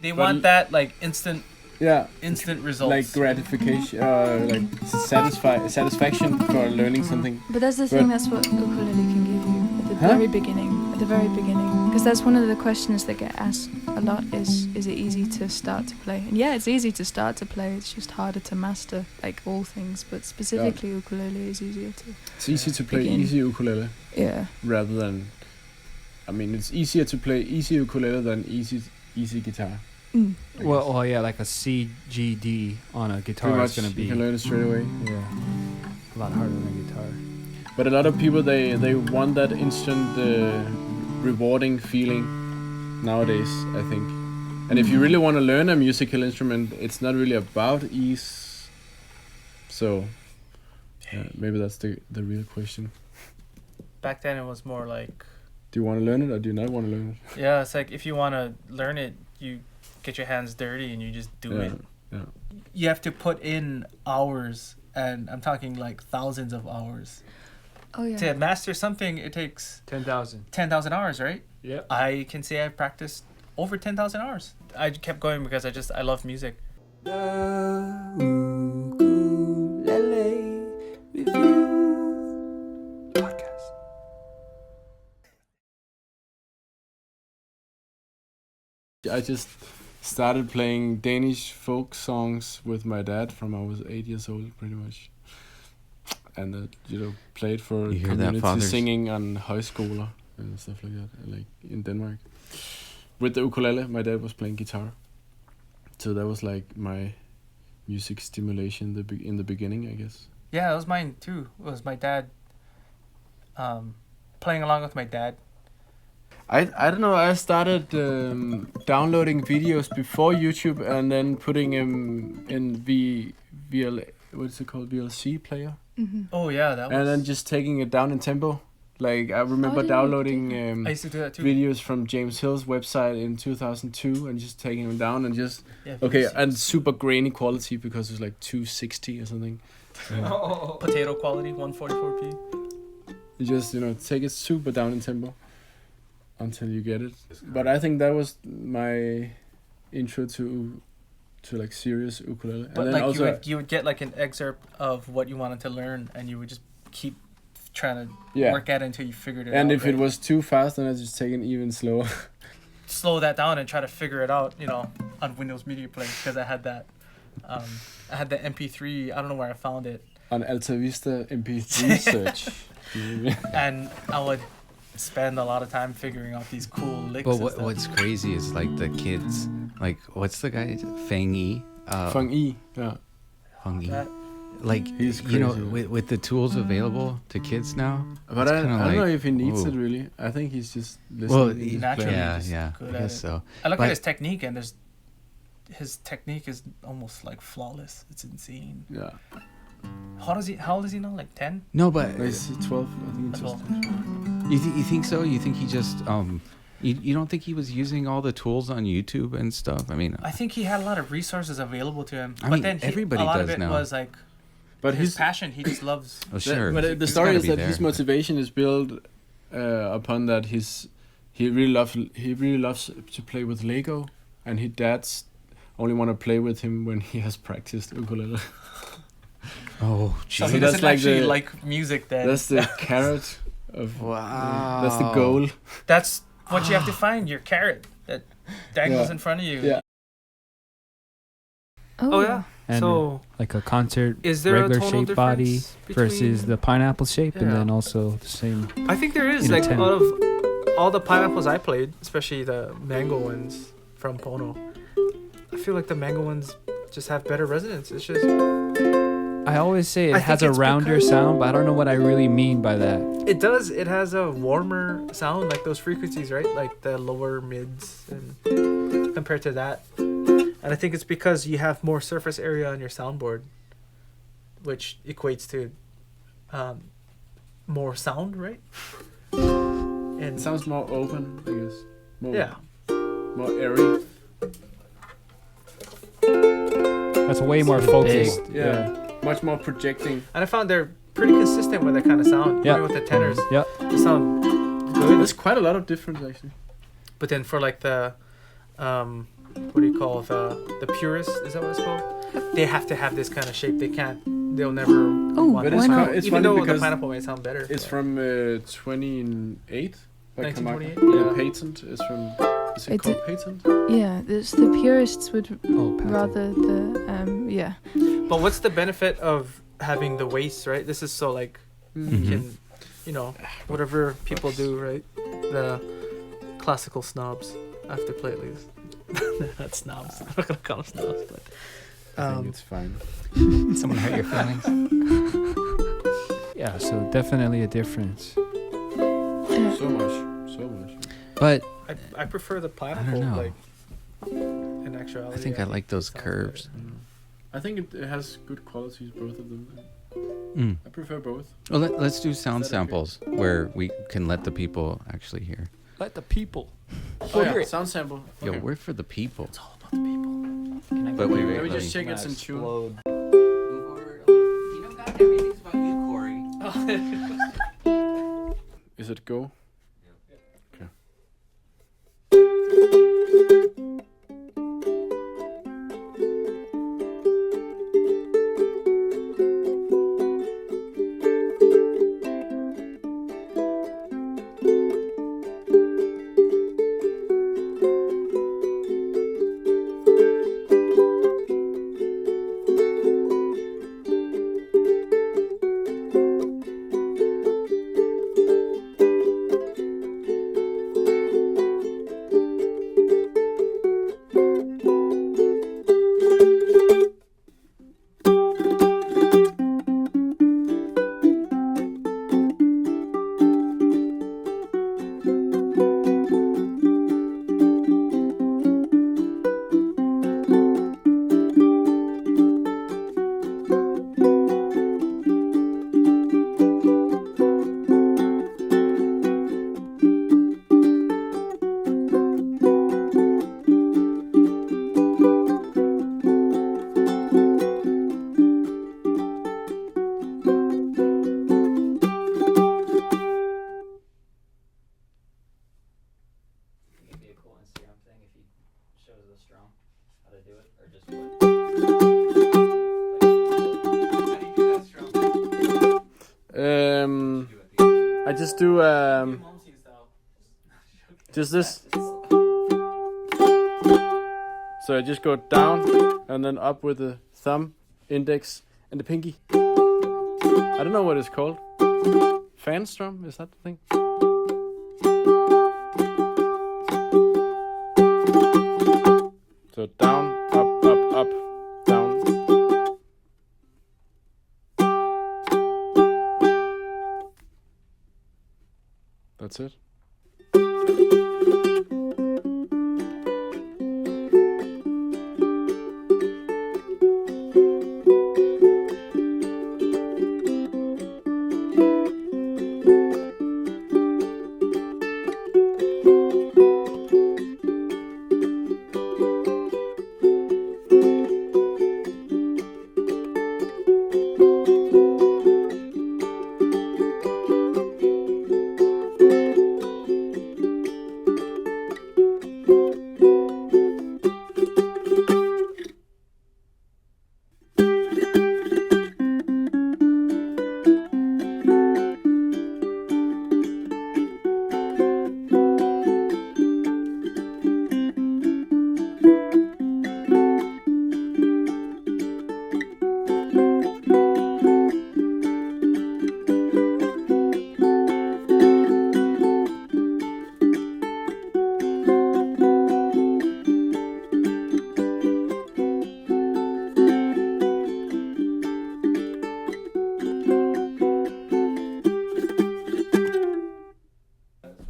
They want that like instant results. Like gratification, like satisfaction for learning something. But that's the thing. That's what ukulele can give you at the very beginning. At the very beginning, because that's one of the questions that get asked a lot. Is it easy to start to play? And yeah, it's easy to start to play. It's just harder to master, like all things. But specifically, ukulele is easier to. It's easy to play easy ukulele. Yeah. Rather than, I mean, it's easier to play easy ukulele than easy guitar. Mm. Well, yeah, like a C, G, D on a guitar is going to be... You can learn it straight away. Yeah. A lot harder than a guitar. But a lot of people, they want that instant rewarding feeling nowadays, I think. And if you really want to learn a musical instrument, it's not really about ease. So, maybe that's the real question. Back then it was more like... Do you want to learn it or do you not want to learn it? Yeah, it's like if you want to learn it, you get your hands dirty and you just do it. Yeah. You have to put in hours, and I'm talking like thousands of hours. Oh yeah. To master something, it takes 10,000 hours, right? Yeah. I can say I've practiced over 10,000 hours. I kept going because I love music. The Ukulele Review Podcast. I just started playing Danish folk songs with my dad from I was 8 years old, pretty much. And played for community singing on højskoler and stuff like that, like in Denmark. With the ukulele, my dad was playing guitar. So that was like my music stimulation in the beginning, I guess. Yeah, that was mine too. It was my dad, playing along with my dad. I don't know, I started downloading videos before YouTube and then putting them in what's it called, VLC player? Mm-hmm. Oh yeah, that was... And then just taking it down in tempo. Like I remember downloading I used to do that too. videos from James Hill's website in 2002 and just taking them down and just... Yeah, and super grainy quality because it was like 260 or something. Potato quality, 144p. You just, take it super down in tempo until you get it. But I think that was my intro to like serious ukulele. But and then like also you would get like an excerpt of what you wanted to learn, and you would just keep trying to work at it until you figured it out. And if it was too fast, then I just take it even slower. Slow that down and try to figure it out, on Windows Media Player, because I had that. I had the MP3. I don't know where I found it. On Alta Vista MP3 search. And I would spend a lot of time figuring out these cool licks. But what's crazy is like the kids, like what's the guy, Feng Yi? Feng Yi, yeah. Feng Yi. Like, he's crazy. With the tools available to kids now. But I don't know if he needs it really. I think he's just listening. Well, naturally, yeah, I guess so. I look at his technique, and his technique is almost like flawless. It's insane. Yeah. How old is he now? Like 10? No, but he's 12. I think it's 12. You think so? You think he just you don't think he was using all the tools on YouTube and stuff? I mean, I think he had a lot of resources available to him. I mean, then everybody a lot does of it now. was like, but his passion. He just loves. Oh sure. But the story is that his motivation is built upon that he really loves to play with Lego, and his dad's only want to play with him when he has practiced ukulele. Oh, so he doesn't actually like music then. That's the carrot of... Wow. That's the goal. That's what you have to find, your carrot that dangles in front of you. Yeah. Oh yeah. And so like a concert is there regular a total shape body versus between... the pineapple shape, and then also the same... I think there is, like out of all the pineapples I played, especially the mango ones from Pono, I feel like the mango ones just have better resonance. It's just... I always say it has a rounder sound, but I don't know what I really mean by that. It does. It has a warmer sound, like those frequencies, right? Like the lower mids, and compared to that. And I think it's because you have more surface area on your soundboard, which equates to more sound, right? And it sounds more open, I guess. More airy. That's way more focused. Yeah. Much more projecting. And I found they're pretty consistent with that kind of sound. Yeah. Even with the tenors. Yeah. They sound good. There's quite a lot of difference actually. But then for like the what do you call the purist? Is that what it's called? They have to have this kind of shape. They can't. They'll never. Oh, But why not? it's even funny though the because pineapple may sound better. it's but- from 28. 1928? The Yeah. patent is from. Is it It's called patent? Yeah, the purists would patent. rather the yeah. But what's the benefit of having the waist, right? This is so like you can, whatever people do, right? The classical snobs have to play at least. Not snobs. I'm not gonna call them snobs, but I think it's fine. Someone hurt your feelings. Yeah, so definitely a difference. So much. But I prefer the pineapple. I don't know. Like in actuality, I think I like those sounds curves. better. I think it has good qualities, both of them. I prefer both. Well, let's do sound Is that okay? samples where we can let the people actually hear. let the people. Oh yeah, sound sample. Yo, Okay. we're for the people. Can I But go wait, over wait, Let me let just me- check it's in tune. You know, God, everything's about you, Corey. Is it go? Okay. It'd be a cool Instagram thing if he shows us drum how to do it, or just what? I just do just this. So I just go down and then up with the thumb, index, and the pinky. I don't know what it's called. Fan strum, is that the thing? So down, up, down. That's it.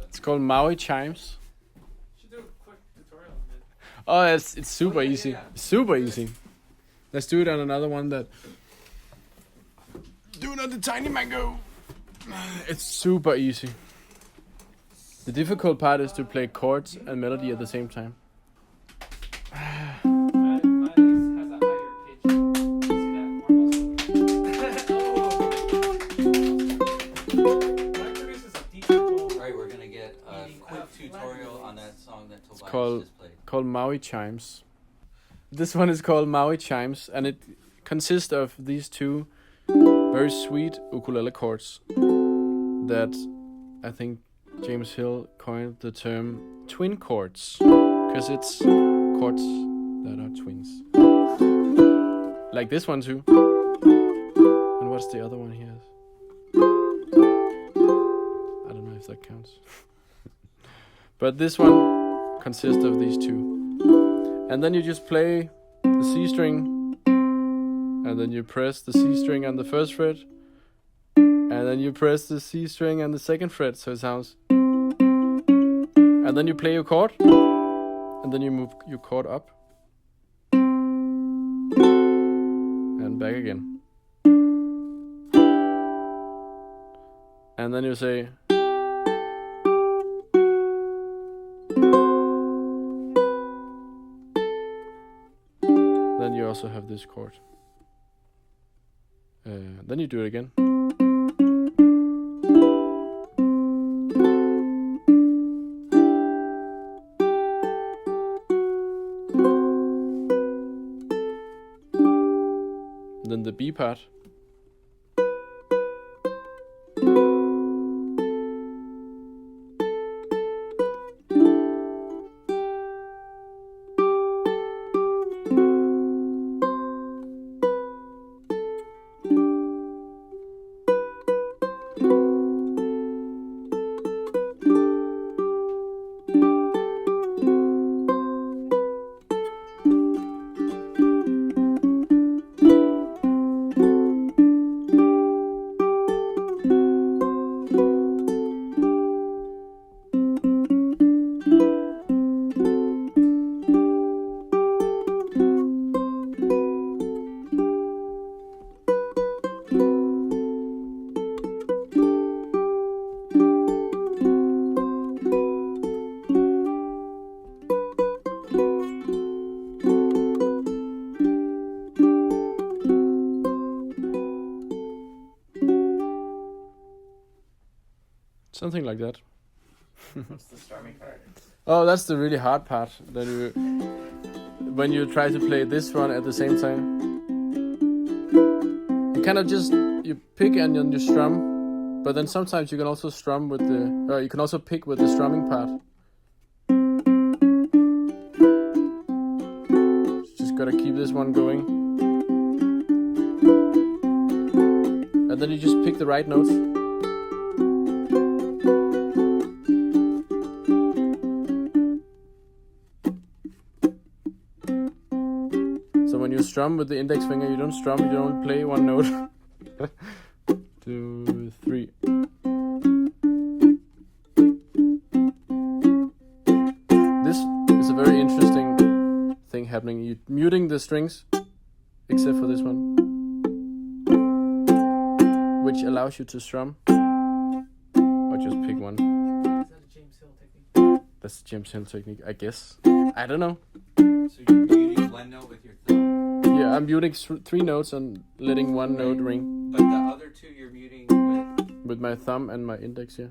It's called Maui Chimes. Should do a quick tutorial on it. Oh, it's super easy. Super easy. Let's do it on another one that. Do it on the tiny mango. It's super easy. The difficult part is to play chords and melody at the same time. Alright, we're gonna get a quick tutorial on that song that Tobias called- just played. Called Maui Chimes. This one is called Maui Chimes, and it consists of these two very sweet ukulele chords that I think James Hill coined the term twin chords, because it's chords that are twins. Like this one too. And what's the other one he has? I don't know if that counts. But this one consists of these two. And then you just play the C string, and then you press the C string on the first fret, and then you press the C string on the second fret, so it sounds. And then you play your chord, and then you move your chord up and back again. And then you say, then you also have this chord. Then you do it again. Then the B part. Something like that. What's the strumming part? Oh, that's the really hard part. That you, when you try to play this one at the same time, you kind of just you pick and then you strum, but then sometimes you can also strum with the, you can also pick with the strumming part. Just gotta keep this one going, and then you just pick the right notes. When you strum with the index finger, you don't strum, you don't play one note. 2, 3. This is a very interesting thing happening. You're muting the strings, except for this one, which allows you to strum, or just pick one. Is that a James Hill technique? That's the James Hill technique, I guess. I don't know. So you're muting one note with your thumb? Yeah, I'm muting 3 notes and letting one note ring. But the other two you're muting with? With my thumb and my index, yeah.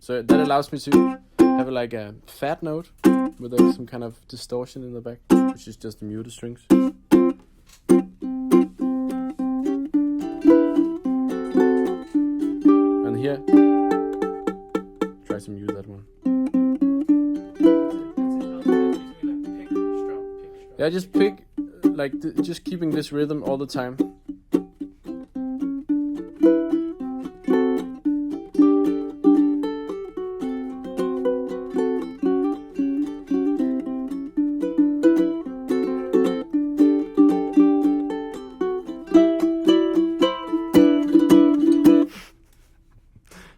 So that allows me to have like a fat note with some kind of distortion in the back, which is just the muted strings. And here, try to mute that one. Yeah, just pick, like, just keeping this rhythm all the time.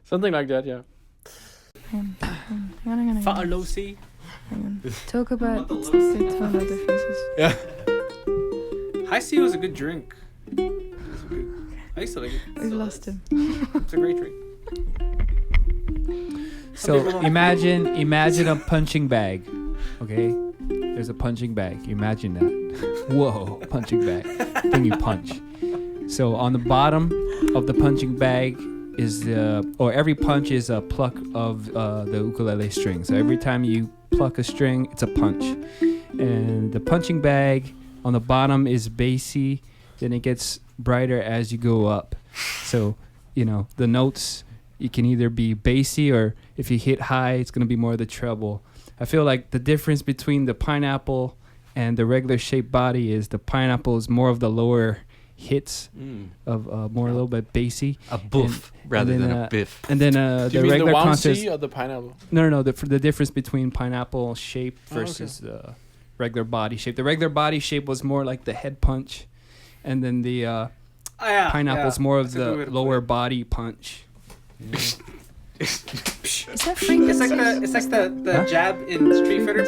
Something like that, yeah. Hang on. Low C. Hang on. Talk about the tonal differences. Yeah. High C was a good drink. I used to like it. We've lost him. It's a great drink. So imagine a punching bag. Okay? There's a punching bag. Imagine that. Whoa, punching bag. Thing you punch. So on the bottom of the punching bag is every punch is a pluck of the ukulele string. So every time you pluck a string, it's a punch. And the punching bag on the bottom is bassy, then it gets brighter as you go up. So, the notes, it can either be bassy, or if you hit high, it's going to be more of the treble. I feel like the difference between the pineapple and the regular shaped body is the pineapple is more of the lower hits of more a little bit bassy. A boof rather than a biff. And then Do the you mean regular the contest. Wamsi or the pineapple? No. The difference between pineapple shape versus the regular body shape. The regular body shape was more like the head punch, and then the pineapple's more of the lower body punch. Is that frequency? It's like the jab in Street Fighter,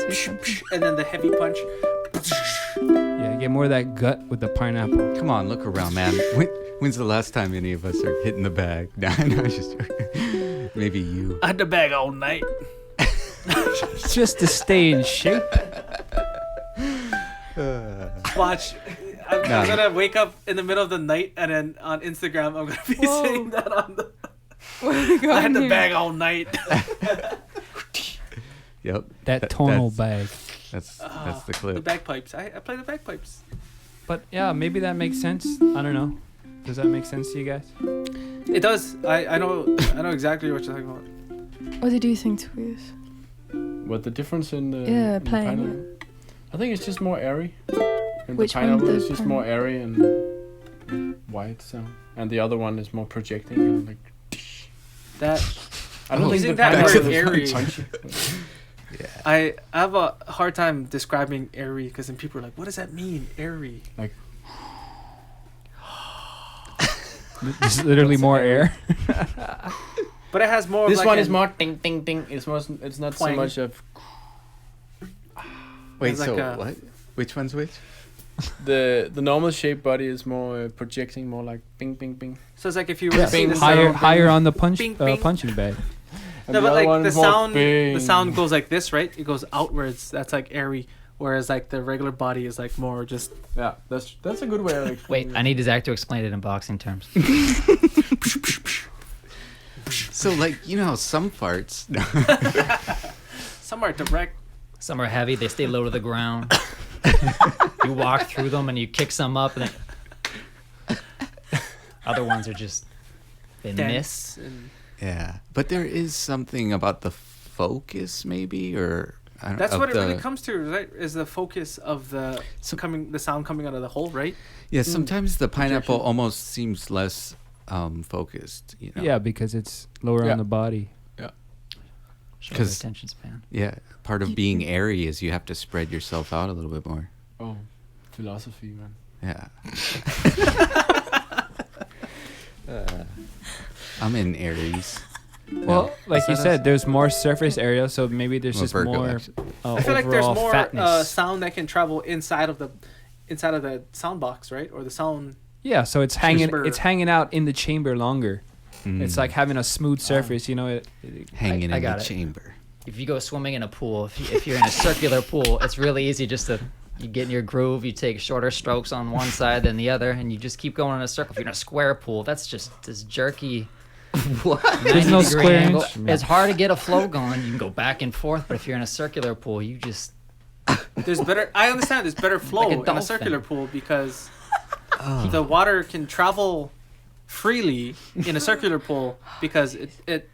and then the heavy punch. Yeah, you get more of that gut with the pineapple. Come on, look around, man. When's the last time any of us are hitting the bag? No, it's just maybe you. I had the bag all night. Just to stay in shape. Watch. I'm gonna wake up in the middle of the night, and then on Instagram I'm gonna be saying that on the. I had the bag all night. Yep. That tonal bag. That's the clip. The bagpipes. I play the bagpipes. But yeah, maybe that makes sense. I don't know. Does that make sense to you guys? It does. I know exactly what you're talking about. What did you think, Tobias? What the difference in the Yeah, in the playing pineapple? it. I think it's just more airy. And Which the one, pineapple the is just more airy and wide sound, and the other one is more projecting and like. That I don't think using the that pineapple word is airy. punchy. Yeah. I have a hard time describing airy because then people are like, "What does that mean, airy?" Like. There's literally more air. But it has more. This of like one is more ding ding ding. It's not so twang. much of Wait, It's like so a- what? Which one's which? the normal shaped body is more projecting, more like bing bing bing. So it's like if you were to see the higher sound, higher on the Bing, bing. punching bag. And No, the but other like one the is more sound, bing. the sound goes like this, right? It goes outwards. That's like airy. Whereas like the regular body is like more just. Yeah, that's a good way of Wait, explaining I need Zach to explain it in boxing terms. So like some farts. Some are direct. Some are heavy, they stay low to the ground. You walk through them and you kick some up, and then other ones are just they miss. dense and Yeah, but there is something about the focus, maybe, or I don't, that's of what it the, really comes to, right? Is the focus of the sound coming out of the hole, right? Yeah, sometimes the pineapple Projection. almost seems less focused. Yeah, because it's lower Yeah. on the body. Shorter 'Cause- attention span. Yeah, part of being airy is you have to spread yourself out a little bit more. Oh, philosophy, man. Yeah. I'm in Aries. Well, like you said, there's more surface area, so maybe there's I'm a just Virgo, more actually. I feel like there's overall more fatness. sound that can travel inside of the sound box, right? Or the sound. Yeah, so it's Chamber. hanging out in the chamber longer. It's like having a smooth surface, hanging I in the got it. chamber. If you go swimming in a pool, if you're in a circular pool, it's really easy just to you get in your groove. You take shorter strokes on one side than the other, and you just keep going in a circle. If you're in a square pool, that's just this jerky. What? 90 no degree square angle. inch. It's hard to get a flow going. You can go back and forth, but if you're in a circular pool, you just There's better. I understand. There's better flow Like a in a dolphin. circular pool because the water can travel freely in a circular pool because it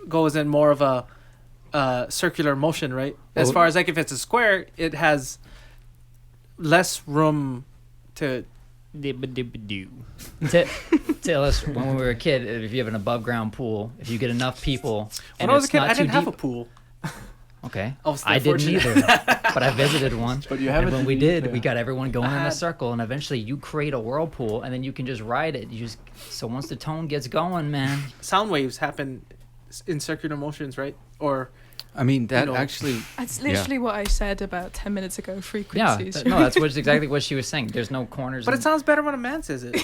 goes in more of a circular motion, right? As Well- far as like if it's a square, it has less room to. tell us when we were a kid. If you have an above ground pool, if you get enough people, When and I was a it's kid, not I too didn't have a deep. pool. Okay, Obviously, I didn't unfortunate. either, but I visited one. But you have And it when to we be did, fair. we got everyone going in I a had- circle, and eventually you create a whirlpool, and then you can just ride it. So once the tone gets going, man. Sound waves happen in circular motions, right? Or I mean, that know. actually. That's literally what I said about 10 minutes ago. Yeah, Frequencies. no, that's exactly what she was saying. There's no corners. but in- it sounds better when a man says it.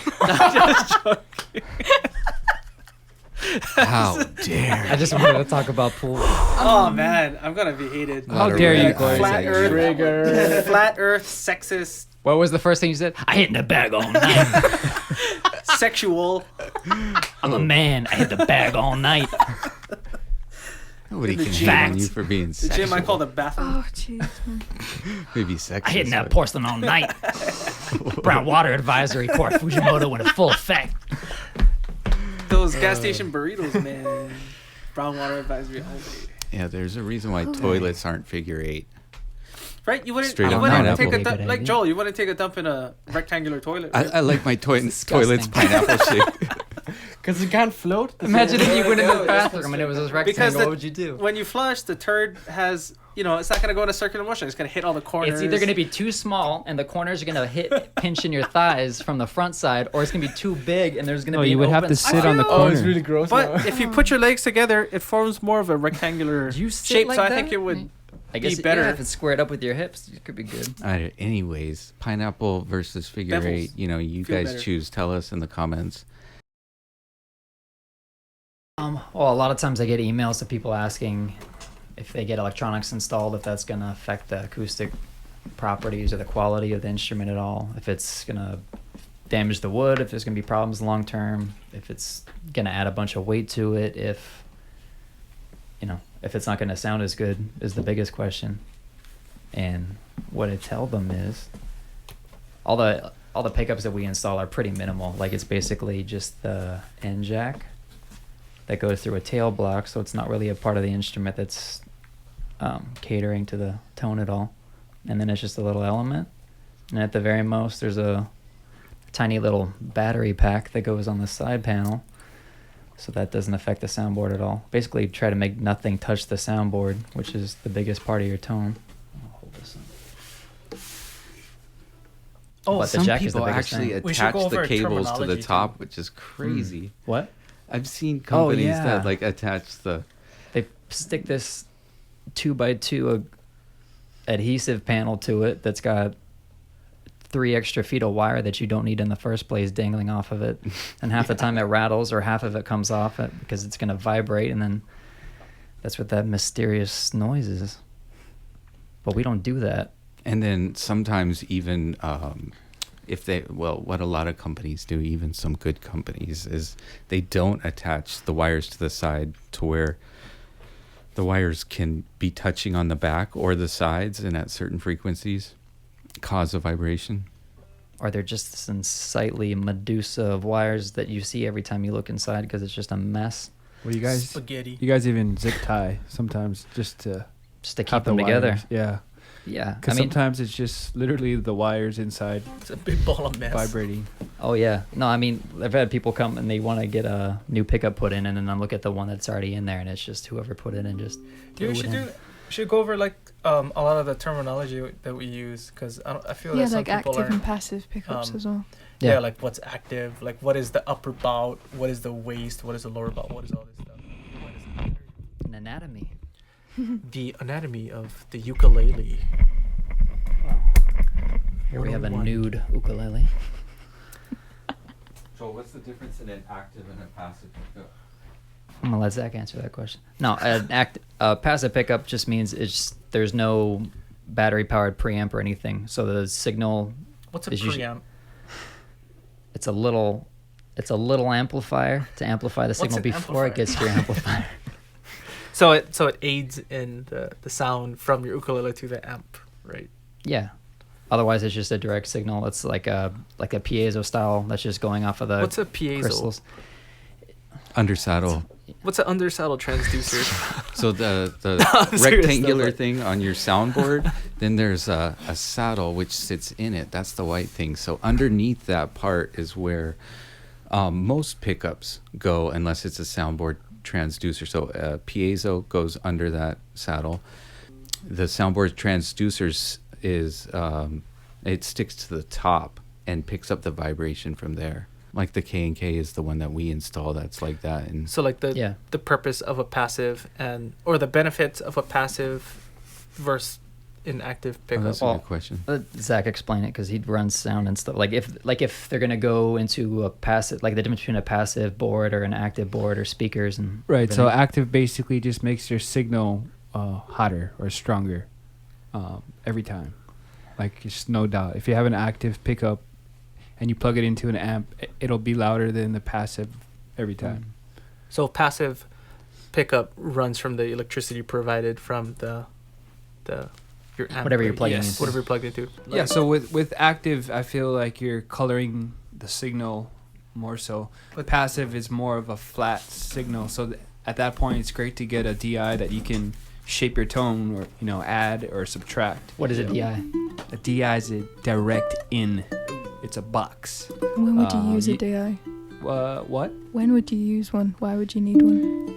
How dare. I just wanted to talk about pool. Oh man, I'm gonna be hated. A lot of dare you, red Corey. eyes Flat at you. Earth. Trigger. Flat Earth, sexist. What was the first thing you said? I hit in the bag all night. sexual. I'm a man. I hit the bag all night. Nobody The can gym. hate on you for being The sexual. gym I call the bathroom. Oh, jeez, man. Maybe sexual. I hitting that porcelain all night. Brown water advisory court. Fujimoto in full effect. Those gas station burritos, man. Brown water advisory all day. Yeah, there's a reason why toilets aren't figure 8. Right? You wouldn't, Straight you up wouldn't pineapple. take a Good dump, like idea. Joel, you wouldn't take a dump in a rectangular toilet. Right? I like my disgusting. toilets pineapple shape. Because it can't float. Imagine if you went into the Yeah, bathroom and it was a rectangle. Because What would you do? When you flush, the turd has, it's not going to go in a circular motion. It's going to hit all the corners. It's either going to be too small and the corners are going to pinch in your thighs from the front side, or it's going to be too big and there's going to No, be you an would have open to sit spot. on the feel- Oh, corner. it's really gross. But now. if you put your legs together, it forms more of a rectangular You sit shape. like So I that? think it would I guess be better. yeah, if it's squared up with your hips, it could be good. Anyways, pineapple versus figure Devils 8. You feel guys better. choose. Tell us in the comments. Well, a lot of times I get emails of people asking if they get electronics installed, if that's going to affect the acoustic properties or the quality of the instrument at all, if it's going to damage the wood, if there's going to be problems long term, if it's going to add a bunch of weight to it, if it's not going to sound as good is the biggest question. And what I tell them is all the pickups that we install are pretty minimal. Like, it's basically just the end jack that goes through a tail block, so it's not really a part of the instrument that's catering to the tone at all. And then it's just a little element. And at the very most, there's a tiny little battery pack that goes on the side panel, so that doesn't affect the soundboard at all. Basically, try to make nothing touch the soundboard, which is the biggest part of your tone. I'll hold this up. Oh, But the Some jack is the people biggest actually thing. We should attach go the over cables to the terminology, top, too. which is crazy. What? I've seen companies yeah. that like attach the. They stick this 2x2 adhesive panel to it that's got 3 extra feet of wire that you don't need in the first place dangling off of it, and half the time it rattles or half of it comes off it because it's going to vibrate, and then that's what that mysterious noise is. But we don't do that. And then sometimes even what a lot of companies do, even some good companies, is they don't attach the wires to the side to where the wires can be touching on the back or the sides, and at certain frequencies cause a vibration. Or they're just this unsightly medusa of wires that you see every time you look inside because it's just a mess Well, you guys spaghetti. even zip tie sometimes just to just to have keep them together. wires. Yeah, Yeah. because sometimes it's just literally the wires inside It's a big ball of mess. vibrating. Oh yeah. No, I mean, I've had people come and they want to get a new pickup put in, and then I look at the one that's already in there, and it's just whoever put it in just Dude, threw it in. should go over like a lot of the terminology that we use, because I feel Yeah, that some like people active are and passive pickups as well. yeah, like what's active, like what is the upper bout, what is the waist, what is the lower bout, what is all this stuff. What is it? An anatomy. The anatomy of the ukulele. Here we have a 101. nude ukulele. So what's the difference in an active and a passive pickup? I'm gonna let Zach answer that question. No, passive pickup just means there's no battery powered preamp or anything. So the signal, What's a Is usually- preamp? it's a little amplifier to amplify the signal an before it amplifier? gets to your amplifier. So it aids in the sound from your ukulele to the amp, right? Yeah. Otherwise, it's just a direct signal. It's like a piezo style that's just going off of the What's a piezo? crystals. Under saddle. What's an undersaddle transducer? So the Serious, rectangular though, thing on your soundboard, then there's a saddle which sits in it. That's the white thing. So underneath that part is where most pickups go, unless it's a soundboard transducer. So piezo goes under that saddle. The soundboard transducers is it sticks to the top and picks up the vibration from there. Like the K&K is the one that we install that's like that. And So like Yeah. the purpose of a passive or the benefits of a passive versus an active oh, pickup. that's a good question. Let Zach explain it because he runs sound and stuff. Like if they're gonna go into a passive, like the difference between a passive board or an active board or speakers and Right. So everything. active basically just makes your signal hotter or stronger every time. Like, it's no doubt. If you have an active pickup and you plug it into an amp, it'll be louder than the passive every time. So passive pickup runs from the electricity provided from the your amp, Whatever you're right? plugging Yes. into. Whatever you're plugged into. Yeah, so with active, I feel like you're coloring the signal more so. But- Passive is more of a flat signal. So at that point, it's great to get a DI that you can shape your tone or, you know, add or subtract. What is a DI? A DI is a direct in. It's a box. When would you use a you- DI? What? When would you use one? Why would you need one?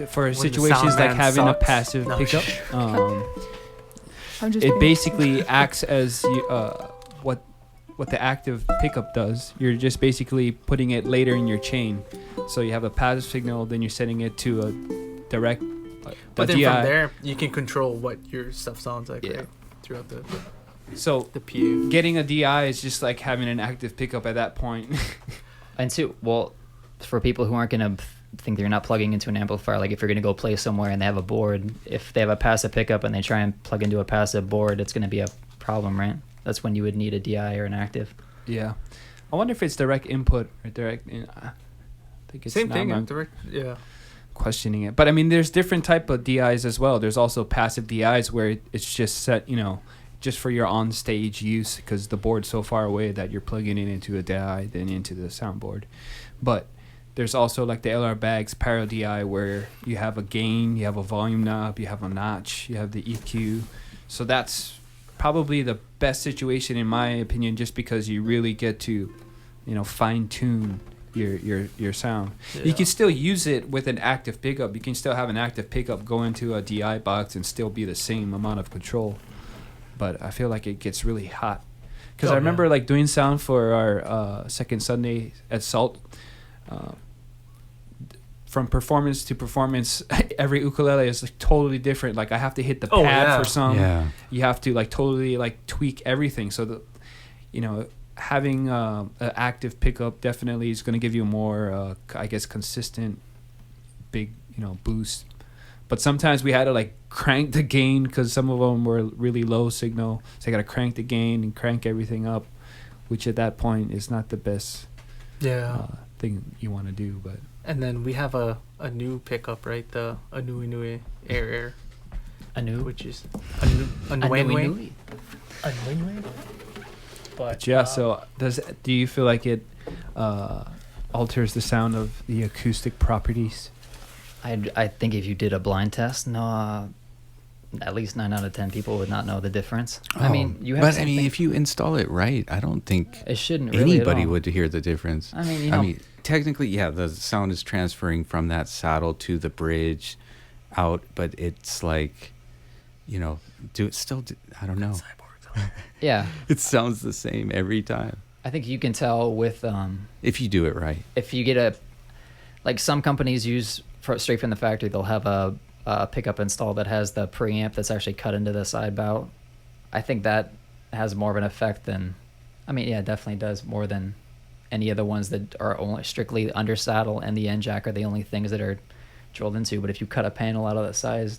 For the situations like sound having a sucks. passive No. pickup. I'm just It being- basically acts as what the active pickup does. You're just basically putting it later in your chain. So you have a passive signal, then you're setting it to a direct. But then DI. from there, you can control what your stuff sounds like, Yeah. right? Throughout the So PU. getting a DI is just like having an active pickup at that point. And two, well, for people who aren't gonna think they're not plugging into an amplifier, like if you're gonna go play somewhere and they have a board, if they have a passive pickup and they try and plug into a passive board, it's gonna be a problem, right? That's when you would need a DI or an active. Yeah, I wonder if it's direct input or direct. I think it's Same not- thing. I'm Direct, yeah. questioning it, but I mean, there's different type of DIs as well. There's also passive DIs where it's just set, you know, just for your on-stage use because the board's so far away that you're plugging it into a DI then into the soundboard. But there's also like the LR Bags Pyro DI where you have a gain, you have a volume knob, you have a notch, you have the EQ. So that's probably the best situation in my opinion, just because you really get to, you know, fine-tune your sound. You can still use it with an active pickup. You can still have an active pickup go into a DI box and still be the same amount of control. But I feel like it gets really hot. Because I remember like doing sound for our second Sunday at Salt. From performance to performance, every ukulele is like totally different. Like I have to hit the pad for some. Yeah. You have to like totally like tweak everything. So the, you know, having an active pickup definitely is going to give you a more, I guess, consistent, big, you know, boost. But sometimes we had to like crank the gain because some of them were really low signal. So I got to crank the gain and crank everything up, which at that point is not the best thing you want to do. But And then we have a new pickup, right? The Anui Air, Anu. which is Anui. Anui. But yeah, so do you feel like it alters the sound of the acoustic properties? I think if you did a blind test, no, at least 9 out of 10 people would not know the difference. I mean, you have. But I mean, if you install it right, I don't think it shouldn't really anybody at all. would hear the difference. I mean, you know, technically, yeah, the sound is transferring from that saddle to the bridge out, but it's like, you know, I don't know. yeah, It sounds the same every time. I think you can tell with If you do it right. if you get like some companies use straight from the factory, they'll have a pickup install that has the preamp that's actually cut into the side bow. I think that has more of an effect than, I mean, yeah, it definitely does more than any of the ones that are only strictly under saddle and the end jack are the only things that are drilled into. But if you cut a panel out of the side,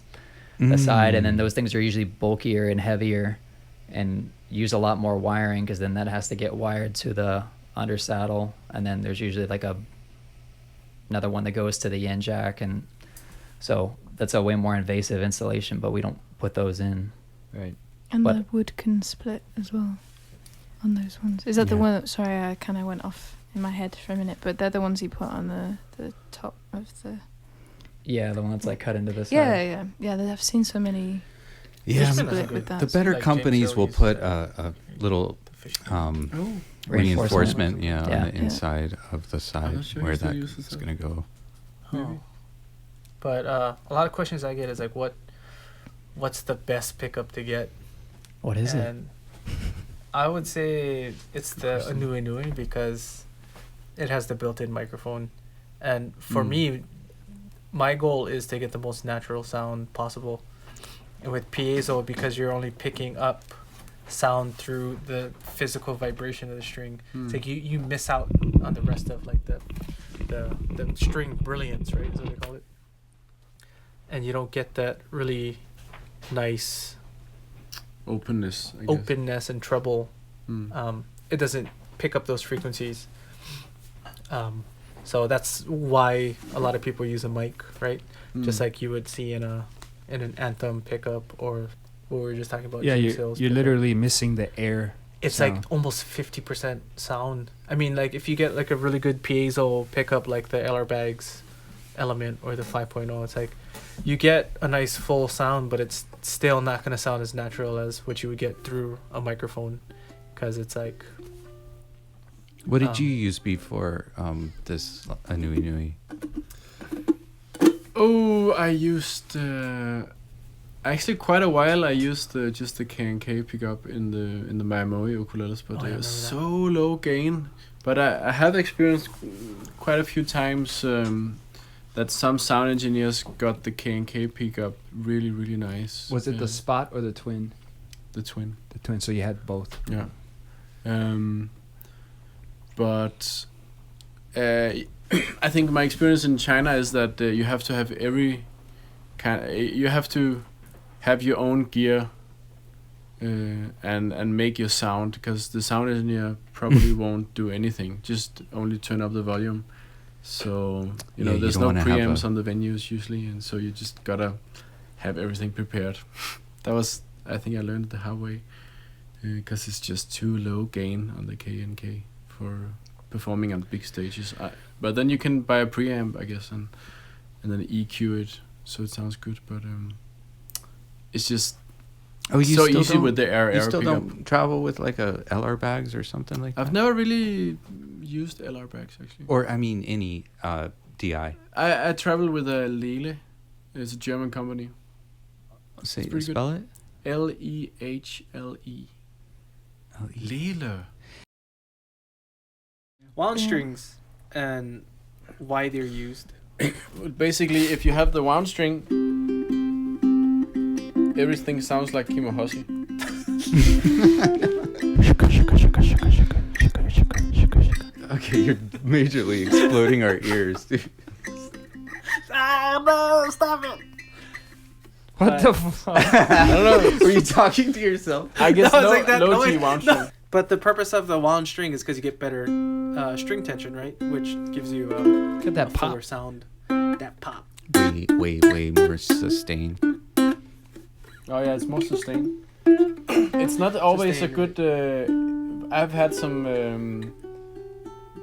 and then those things are usually bulkier and heavier and use a lot more wiring because then that has to get wired to the under saddle, and then there's usually like another one that goes to the end jack, and so that's a way more invasive installation, but we don't put those in. Right. And But- the wood can split as well on those ones. Is that the one? Sorry, I kind of went off in my head for a minute, but they're the ones you put on the top of the. Yeah, the one that's like cut into the side. Yeah. I've seen so many. Yeah, split with that. the better Like companies James will Earl put used a little Reinforcement. reinforcement, Yeah. on the Yeah. inside of the side not sure where he still that uses is that. going to go. Oh. But a lot of questions I get is like, what's the best pickup to get? What is it? And I would say it's the Anui because it has the built-in microphone, and for me, my goal is to get the most natural sound possible. And with piezo, because you're only picking up sound through the physical vibration of the string, it's like you miss out on the rest of like the string brilliance, right? Is what they call it. And you don't get that really nice Openness. I guess. openness and treble. Mm. It doesn't pick up those frequencies. So that's why a lot of people use a mic, right? Just like you would see in an Anthem pickup, or what we were just talking about. Yeah, James Hill's you're pickup. literally missing the air. It's sound. like almost 50% sound. I mean, like if you get like a really good piezo pickup, like the LR Bags Element or the 5.0, it's like you get a nice full sound, but it's still not gonna sound as natural as what you would get through a microphone, because it's like. What did you use before this Anui Nui? Oh, I used actually quite a while. I used just the K&K pickup in the Maimoi ukuleles, but it was so low gain. But I have experienced quite a few times that some sound engineers got the K&K pickup really, really nice. Was it the Spot or the Twin? The Twin. The Twin. So you had both. Yeah. But I think my experience in China is that you have to have you have to have your own gear and make your sound, because the sound engineer probably won't do anything, just only turn up the volume. So Yeah, you there's don't no wanna have preamps on the venues usually, and so you just gotta have everything prepared. That was, I think I learned the hard way, because it's just too low gain on the K&K for performing on big stages. But then you can buy a preamp, I guess, and then EQ it so it sounds good. But it's just so easy with the air You still pickup. don't travel with like a LR Bags or something like that? I've never really used LR Bags actually. Or I mean any DI. I travel with a Lele. It's a German company. Say, pretty spell it. Lehle. Lele. Wound strings and why they're used. Basically, if you have the wound string, everything sounds like Kimohoshi. Okay, you're majorly exploding our ears, dude. No, stop it. What the fuck? I don't know. Were you talking to yourself? I guess No, it's like that low G noise. wound string. But the purpose of the wound string is because you get better string tension, right? Which gives you Get that a fuller pop. sound. That pop. Way more sustained. Oh yeah, it's more sustained. It's not always a Sustained. good. I've had some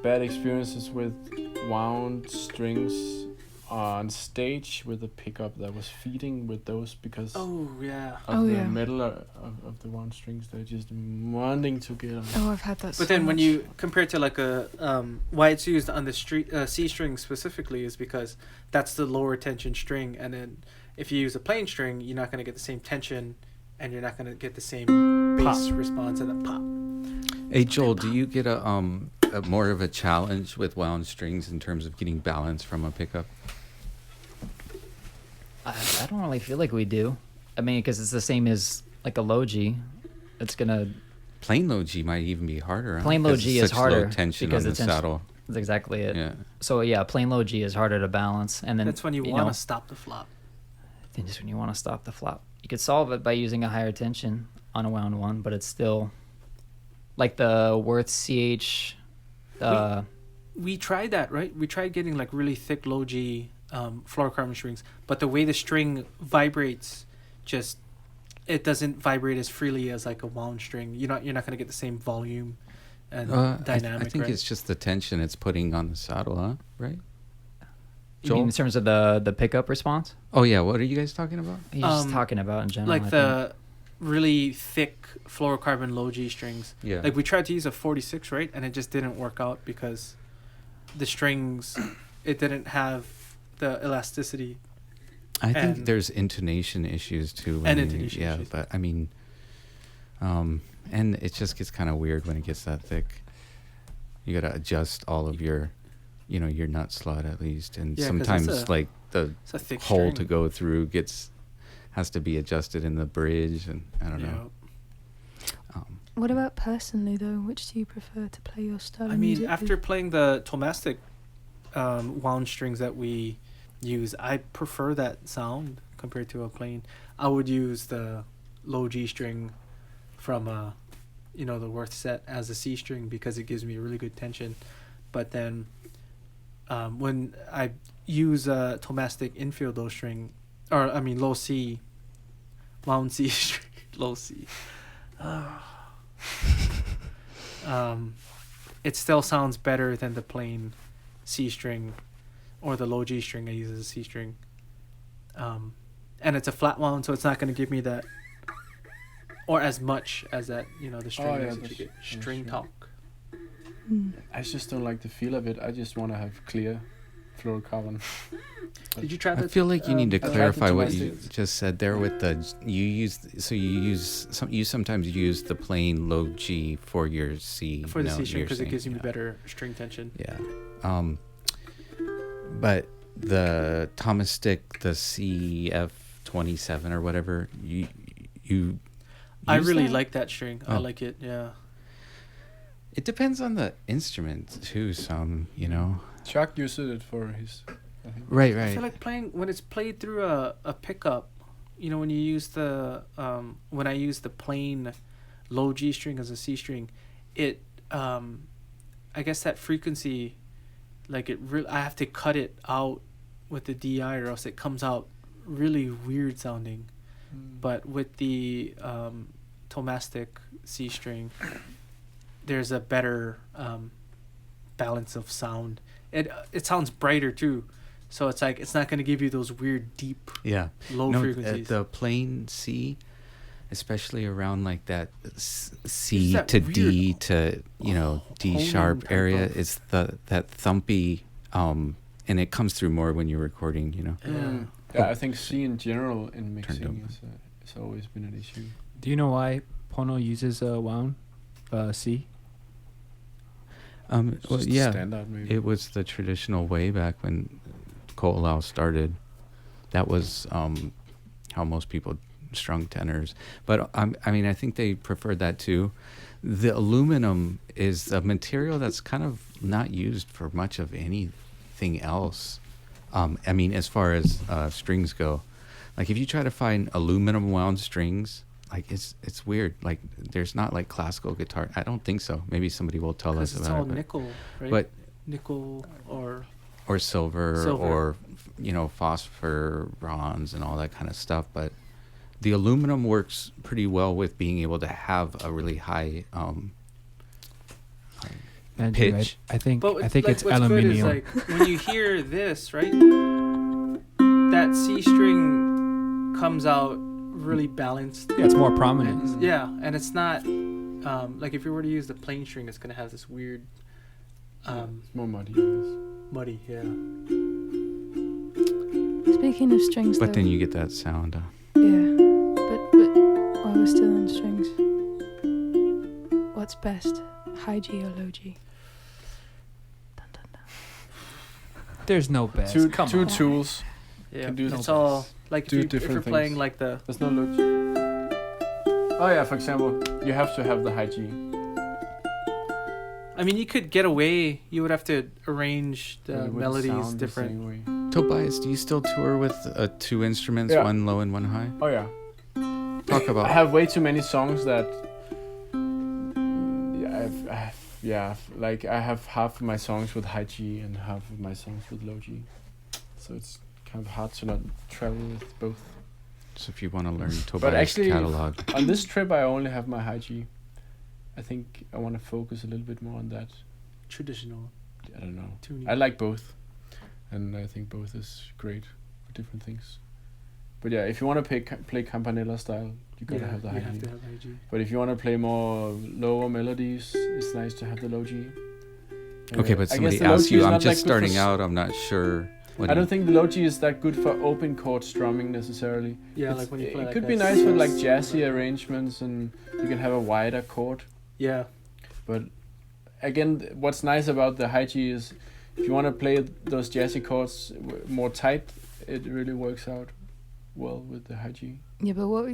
bad experiences with wound strings on stage with a pickup that was feeding with those because Oh yeah. of the yeah. metal of the wound strings. They're just wanting to get on. Oh, I've had that. But then when you compare it to like a why it's used on the C string specifically is because that's the lower tension string, and then if you use a plain string, you're not gonna get the same tension, and you're not gonna get the same bass response and the pop. Hey Joel, do you get a more of a challenge with wound strings in terms of getting balance from a pickup? I don't really feel like we do. I mean, because it's the same as like a low G. It's gonna Plain low G might even be harder. Huh? plain low 'Cause G it's is such harder low tension because on the the tension. saddle. That's exactly it. Yeah. So yeah, plain low G is harder to balance, and then That's when you know, want to stop the flop. then just when you want to stop the flop. You could solve it by using a higher tension on a wound one, but it's still like the Worth CH. We tried that, right? We tried getting like really thick low G fluorocarbon strings, but the way the string vibrates, just it doesn't vibrate as freely as like a wound string. You're not gonna get the same volume and dynamic. I think right? it's just the tension it's putting on the saddle, huh? Right? You mean in terms of the pickup response? Oh yeah, what are you guys talking about? He's just talking about in general. like I the really thick fluorocarbon low G strings. Yeah. Like we tried to use a 46, right, and it just didn't work out because the strings, it didn't have the elasticity. I think and- there's intonation issues too. And when intonation yeah, issues. but I mean, and it just gets kind of weird when it gets that thick. You gotta adjust all of your, your nut slot at least, and Yeah, 'cause it's sometimes like the It's a thick hole string. to go through has to be adjusted in the bridge, and I don't know. What about personally though? Which do you prefer to play your style I of mean, music after with? playing the Tomastic wound strings that we use, I prefer that sound compared to a plain. I would use the low G string from the worth set as a C string because it gives me really good tension. But then when I use a Tomastic infield low string, or I mean low C, wound C string, low C, it still sounds better than the plain C string or the low G string I use as a C string. And it's a flat wound, so it's not going to give me that, or as much as that, the string noise that you get. String talk. I just don't like the feel of it. I just want to have clear fluorocarbon. Did you try that? I feel like you need to I tried clarify the what you Tomastics. just said there with the you sometimes use the plain low G for your C For the note, C string you're because it saying. gives me better string tension. Yeah. But the Tomastic, the CF27 or whatever, you I use really that? like that string. I Oh. like it. Yeah. It depends on the instrument too. Chuck used it for his. I think. Right. I feel like when it's played through a pickup, when you use the when I use the plain low G string as a C string, it I guess that frequency, like I have to cut it out with the DI or else it comes out really weird sounding. But with the Tomastic C string, there's a better balance of sound. It sounds brighter too, so it's like it's not going to give you those weird deep low frequencies. The plain C, especially around like that C that to weird D to D homing sharp type area. of- It's that thumpy, and it comes through more when you're recording. Yeah, I think C in general in Turned mixing over. it's always been an issue. Do you know why Pono uses wound C? It's Well, just yeah, standard maybe. it was the traditional way back when Ko'olau started. That was how most people strung tenors. But I think they preferred that too. The aluminum is a material that's kind of not used for much of anything else. As far as strings go, like if you try to find aluminum wound strings, like it's weird. Like there's not like classical guitar. I don't think so. Maybe somebody will tell us Because it's about all it. but- nickel, right? but nickel or silver, or phosphor, bronze, and all that kind of stuff. But the aluminum works pretty well with being able to have a really high And pitch. I think But it's what's aluminium. good is like when you hear this, right? That C string comes out really balanced. Yeah, it's more prominent. And it's not like if you were to use the plain string, it's gonna have this weird It's more muddy. I guess. muddy. Yeah. Speaking of strings, But though, then you get that sound. yeah. But while we're still on strings, what's best, high G or low G? Dun, dun, dun. There's no best. Two Come two on. tools. Yeah. Can do It's no all like Do if you're different playing things. like the There's no low G. Oh yeah, for example, you have to have the high G. I mean, you could get away. You would have to arrange But the it wouldn't melodies sound the different. same way. Tobias, do you still tour with two instruments, Yeah. one low and one high? Oh yeah. Talk about. I have way too many songs that. I have half of my songs with high G and half of my songs with low G, so it's kind of hard to not travel with both. So if you want to learn Tobias actually- catalog, On this trip, I only have my high G. I think I want to focus a little bit more on that. Traditional I don't know. tuning. I like both, and I think both is great for different things. But yeah, if you want to play Campanella style, you gotta have the you high have G. to have high G. But if you want to play more lower melodies, it's nice to have the low G. okay, but I somebody guess the low asked G you. is I'm not that just good for starting out. I'm not sure. I don't think the low G is that good for open chord strumming necessarily. Yeah, It's- like when you play it like could that be nice for like sus- jazzy arrangements, and you can have a wider chord. Yeah. But again, what's nice about the high G is if you want to play those jazzy chords more tight, it really works out well with the high G. Yeah, but what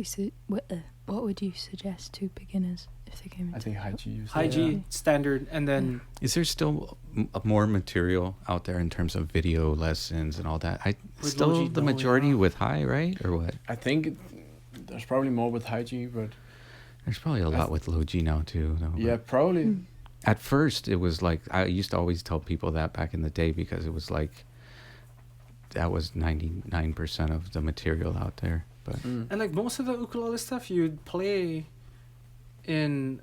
would you suggest to beginners if they came into I think high G is High the- G standard, and then Is there still more material out there in terms of video lessons and all that? With Still low G, the no, majority yeah. with high, right, or what? I think there's probably more with high G, but There's probably a lot with low G now too. Though, Yeah, probably. At first, it was like I used to always tell people that back in the day because it was like that was 99% of the material out there. But And like most of the ukulele stuff, you'd play in,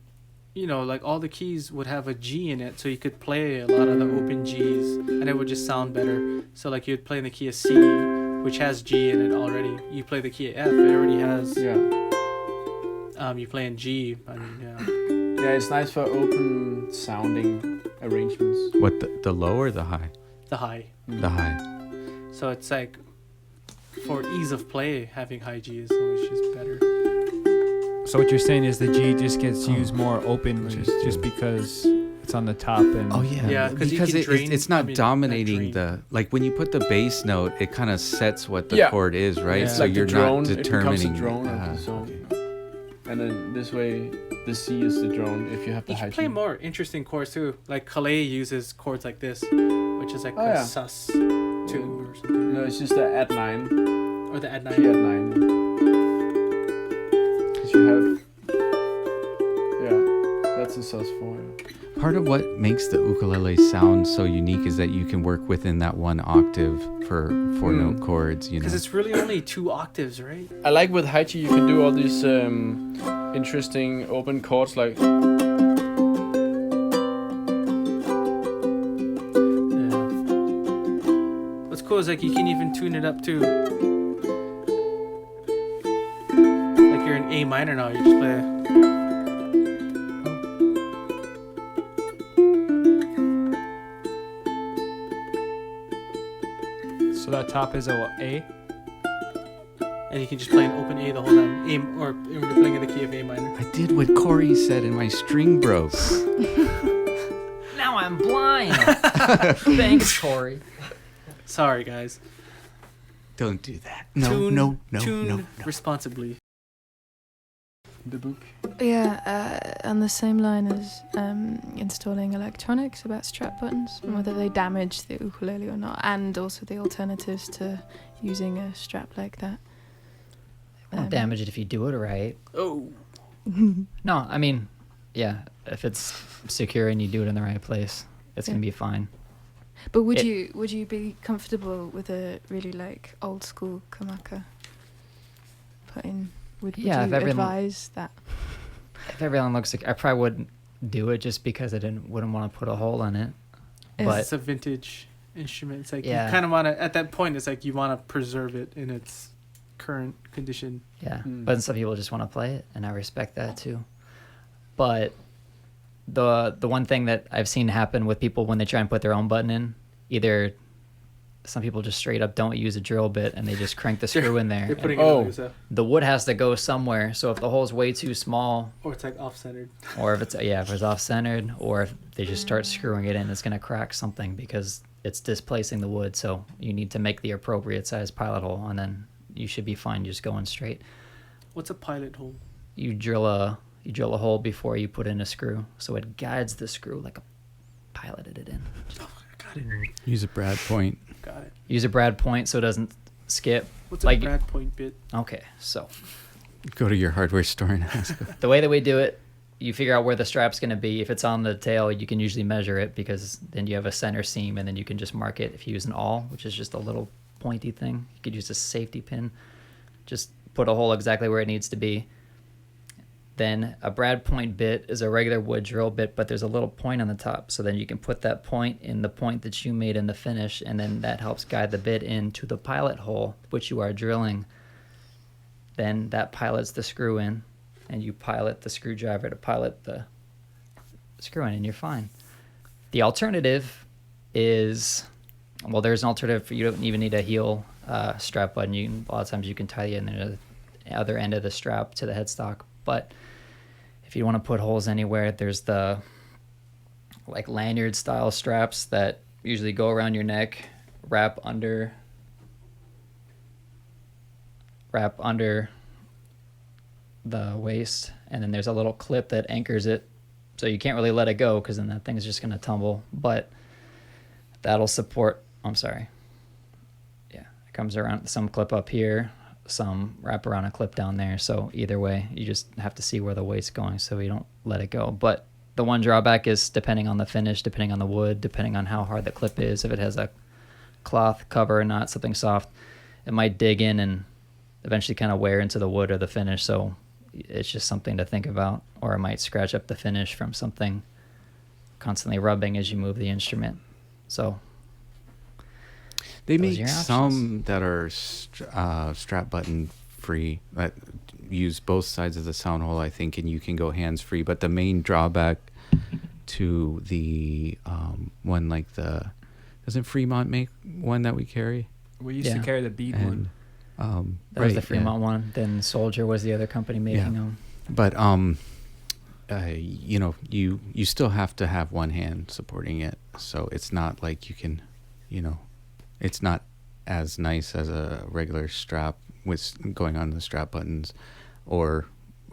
you know, like all the keys would have a G in it, so you could play a lot of the open Gs, and it would just sound better. So like you'd play in the key of C, which has G in it already. You play the key of F, it already has. Yeah. You play in G. I mean, yeah. Yeah, it's nice for open sounding arrangements. what the low or the high? The high. The high. So it's like, for ease of play, having high G is always just better. So what you're saying is the G just gets used more open just because it's on the top and Oh yeah, Yeah, 'cause you can drain- it's not I mean, not dominating drain. like when you put the bass note, it kind of sets what the Yeah. chord is, right? Yeah. It's So like you're the drone. not It becomes determining. the drone of Ah, the song. okay. And then this way, the C is the drone if you have the You high can play G. more interesting chords too. Like Calais uses chords like this, which is like Oh, a yeah. sus 2 or something. No, it's just the add 9. Or the add Key 9. add 9. Because you have... Yeah, that's a sus 4. Yeah. Part of what makes the ukulele sound so unique is that you can work within that one octave for 4-note chords. You know. Because it's really only 2 octaves, right? I like with high G you can do all these interesting open chords like... Yeah. What's cool is like you can even tune it up too. Like you're in A minor now, you just play. so that top is a A. And you can just play an open A the whole time. Or you're playing in the key of A minor. I did what Corey said and my string broke. Now I'm blind. Thanks, Corey. Sorry, guys. Don't do that. No, Tune- no, no, tune no, no. responsibly. The book. Yeah, on the same line as installing electronics about strap buttons and whether they damage the ukulele or not, and also the alternatives to using a strap like that. Won't damage it if you do it right. Oh. No, I mean, yeah, if it's secure and you do it in the right place, it's gonna be fine. But would you be comfortable with a really like old school kamaka putting? Would Yeah, you if everyone- advise that? If everyone looks like, I probably wouldn't do it just because I wouldn't want to put a hole in it. But It's a vintage instrument. It's like Yeah. you kind of want to, at that point, it's like you want to preserve it in its current condition. yeah, Mm. but some people just want to play it, and I respect that too. But the one thing that I've seen happen with people when they try and put their own button in, either some people just straight up don't use a drill bit and they just crank the screw in there. They're putting Oh. it on yourself. The wood has to go somewhere. So if the hole's way too small, Or it's like off-centered. or if it's off centered, or if they just start screwing it in, it's gonna crack something because it's displacing the wood. So you need to make the appropriate size pilot hole, and then you should be fine just going straight. What's a pilot hole? You drill a hole before you put in a screw, so it guides the screw like a piloted it in. Got it. Use a Brad point. Got it. Use a brad point so it doesn't skip. What's Like- a Brad point bit? Okay, so Go to your hardware store and ask. the way that we do it, you figure out where the strap's going to be. If it's on the tail, you can usually measure it because then you have a center seam, and then you can just mark it. If you use an awl, which is just a little pointy thing, you could use a safety pin. Just put a hole exactly where it needs to be. Then a brad point bit is a regular wood drill bit, but there's a little point on the top. So then you can put that point in the point that you made in the finish, and then that helps guide the bit into the pilot hole, which you are drilling. Then that pilots the screw in, and you pilot the screwdriver to pilot the screw in, and you're fine. The alternative is, well, there's an alternative for you don't even need a heel strap button. A lot of times you can tie the other end of the strap to the headstock, but if you want to put holes anywhere, there's the like lanyard style straps that usually go around your neck, wrap under the waist, and then there's a little clip that anchors it, so you can't really let it go because then that thing's just going to tumble, but that'll support, I'm sorry, yeah, it comes around some clip up here, some wrap around a clip down there. So either way, you just have to see where the weight's going so you don't let it go. But the one drawback is depending on the finish, depending on the wood, depending on how hard the clip is, if it has a cloth cover or not, something soft, it might dig in and eventually kind of wear into the wood or the finish. So it's just something to think about, or it might scratch up the finish from something constantly rubbing as you move the instrument. So they those are make your options. some that are strap button free that use both sides of the sound hole, I think, and you can go hands free. But the main drawback to the one like the, doesn't Fremont make one that we carry? We used to carry the bead one. That was the Fremont one. Then Soldier was the other company making them. But you know, you still have to have one hand supporting it, so it's not like you can, you know, it's not as nice as a regular strap with going on the strap buttons, or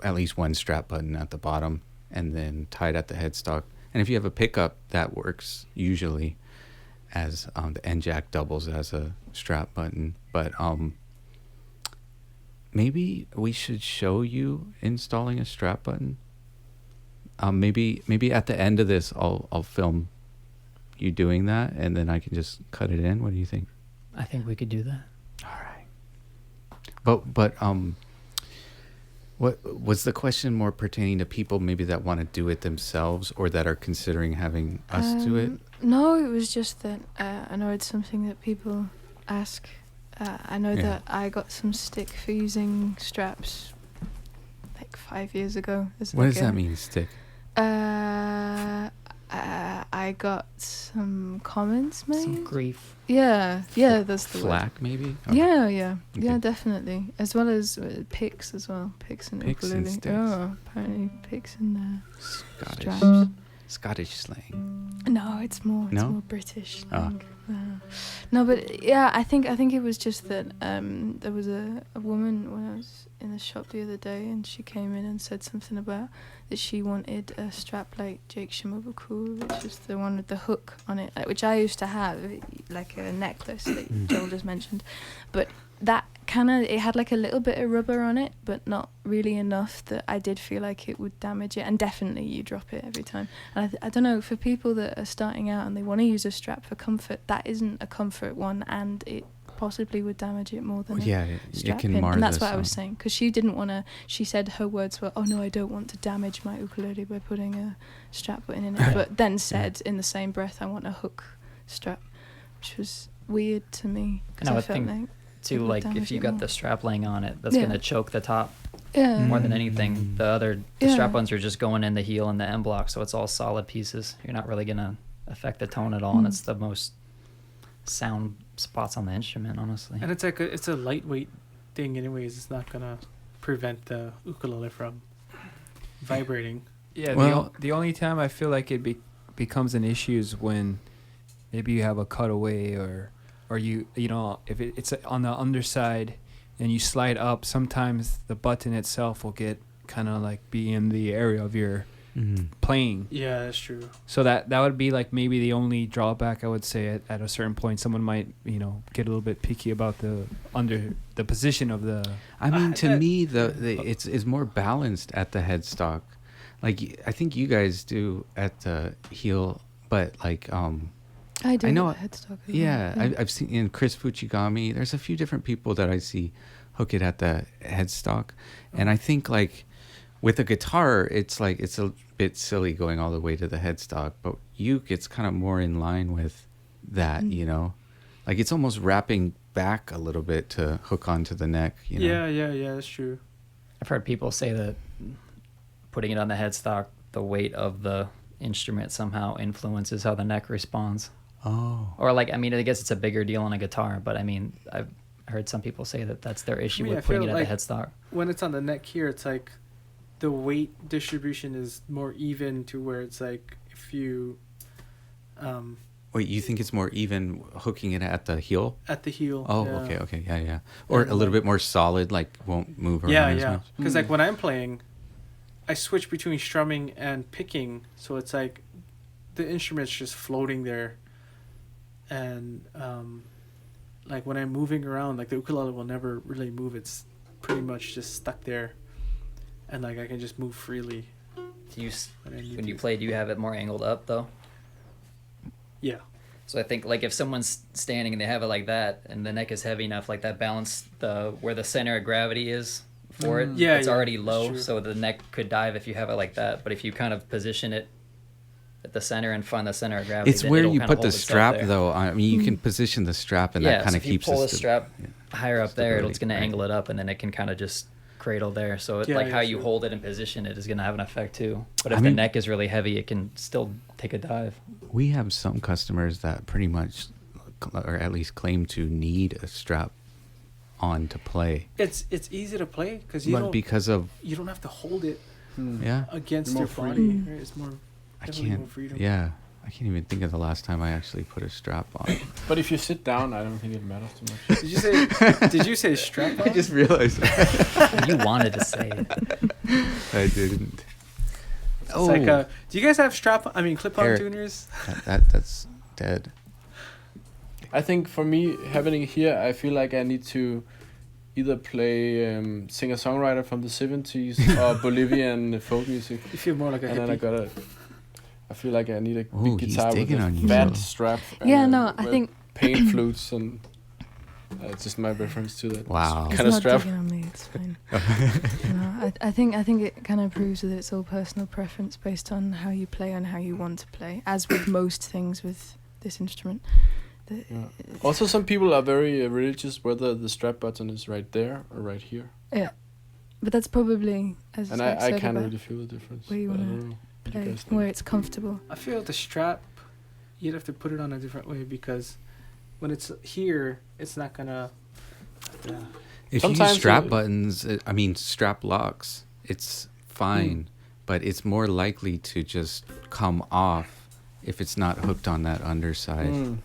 at least one strap button at the bottom and then tied at the headstock. And if you have a pickup, that works usually as the end jack doubles as a strap button. But maybe we should show you installing a strap button. Maybe at the end of this, I'll film you doing that, and then I can just cut it in. What do you think? I think we could do that. All right. But what was the question more pertaining to people maybe that want to do it themselves, or that are considering having us do it? No, it was just that I know it's something that people ask. I know that I got some stick for using straps like 5 years ago. What does that mean, stick? I got some comments made. Some grief. Yeah, that's the word. Flack, maybe? Oh. Yeah, Okay. definitely. As well as picks as well. Picks and Picks and ukulele. sticks. Oh, apparently picks and straps. Scottish slang. No, it's more British. Oh. No, but yeah, I think it was just that there was a woman when I was in the shop the other day, and she came in and said something about that she wanted a strap like Jake Shimobuku, which is the one with the hook on it, which I used to have, like a necklace that Joel just mentioned, but that it had like a little bit of rubber on it, but not really enough that I did feel like it would damage it, and definitely you drop it every time. And I don't know, for people that are starting out and they want to use a strap for comfort, that isn't a comfort one, and it possibly would damage it more than a strap it can pin. mar And that's the what I was sound. saying, because she didn't want to, she said her words were, oh no, I don't want to damage my ukulele by putting a strap button in it, but then said in the same breath, I want a hook strap, which was weird to me, because And I I would felt think like too, like if you got the strap laying on it, that's Yeah. gonna choke the top yeah. more than anything. The Yeah. strap ones are just going in the heel and the end block, so it's all solid pieces. You're not really gonna affect the tone at all, and it's the most sound spots on the instrument, honestly. And it's like it's a lightweight thing, anyways. It's not gonna prevent the ukulele from vibrating. Yeah, Well- the only time I feel like it becomes an issue is when maybe you have a cutaway or you know, if it's on the underside and you slide up, sometimes the button itself will get kind of like be in the area of your playing. Yeah, that's true. So that would be like maybe the only drawback, I would say. At a certain point, someone might, you know, get a little bit picky about the position of the. I mean, to that- me, it's more balanced at the headstock. Like I think you guys do at the heel, but like I do I know- have a headstock as well. yeah, I've seen in Chris Fuchigami. There's a few different people that I see hook it at the headstock, and I think like with a guitar, it's like it's a bit silly going all the way to the headstock, but uke, it's kind of more in line with that, you know, like it's almost wrapping back a little bit to hook onto the neck. You know? Yeah, that's true. I've heard people say that putting it on the headstock, the weight of the instrument somehow influences how the neck responds. Oh. Or like, I mean, I guess it's a bigger deal on a guitar, but I mean, I've heard some people say that that's their issue I with putting it feel at like the headstock. when it's on the neck here, it's like the weight distribution is more even to where it's like if you Wait, you think it's more even hooking it at the heel? at the heel. Oh, yeah. okay, yeah. Or a little bit more solid, like won't move around as Yeah. much. Because like when I'm playing, I switch between strumming and picking, so it's like the instrument's just floating there, and like when I'm moving around, like the ukulele will never really move. It's pretty much just stuck there, and like I can just move freely. Do you When when you play, do you have it more angled up though? Yeah. So I think like if someone's standing and they have it like that, and the neck is heavy enough, like that balance, where the center of gravity is for it, Yeah, it's yeah, already that's low, true. so the neck could dive if you have it like that. But if you kind of position it at the center and find the center of gravity, It's then where it'll you kinda put the hold itself strap, there. though. I mean, you can position the strap, and yeah, that kind so of if keeps you pull the sti- strap yeah. higher up there, it's stability, going to right. angle it up, and then it can kind of just cradle there. So Yeah, like yeah, how you true. hold it and position it is going to have an effect too. But I if the mean- neck is really heavy, it can still take a dive. We have some customers that pretty much, or at least claim to need a strap on to play. It's easy to play because But because of, you don't have to hold it yeah, against You're your more body. free. Right? It's more. I Definitely more can't, freedom. yeah, I can't even think of the last time I actually put a strap on. But if you sit down, I don't think it matters too much. Did you say? Did you say strap on? I just realized You wanted to say it. I didn't. It's like, do you guys have clip-on Eric. tuners? That's dead. I think for me, having it here, I feel like I need to either play singer-songwriter from the 70s or Bolivian folk music. You feel more like a And then hippie. I feel like I need a Ooh, big he's guitar with digging a on you, fat Joe. strap. Yeah, and, no, I with think paint flutes and it's just my reference to that. Wow. it's Kind of not strap. digging on me. It's fine. No, I think it kind of proves that it's all personal preference based on how you play and how you want to play. As with most things with this instrument. Yeah. Also, some people are very religious whether the strap button is right there or right here. Yeah, but that's probably as And Zach I said can't about really feel the difference. where you but I wanna don't know what you play guys think. where it's comfortable. I feel the strap, you'd have to put it on a different way because when it's here, it's not gonna. If you Sometimes use strap it- buttons, strap locks, it's fine, but it's more likely to just come off if it's not hooked on that underside. Mm.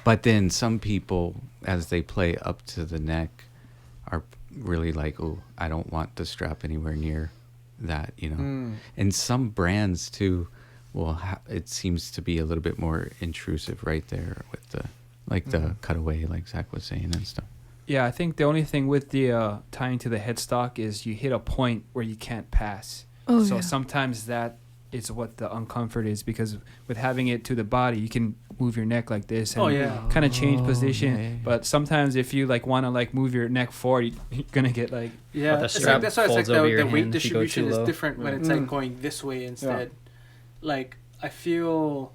But then some people, as they play up to the neck, are really like, oh, I don't want the strap anywhere near that, you know. Mm. And some brands too, it seems to be a little bit more intrusive right there with the cutaway, like Zach was saying and stuff. Yeah, I think the only thing with the tying to the headstock is you hit a point where you can't pass. Oh So yeah. sometimes that is what the uncomfort is, because with having it to the body, you can move your neck like this and Oh yeah. kind of change Oh, position. yeah, yeah. But sometimes if you want to move your neck forward, you're gonna get like, Yeah, the it's strap that's why it's like folds over your the weight hand if you go distribution too is low. different when it's like going this way instead. Like I feel,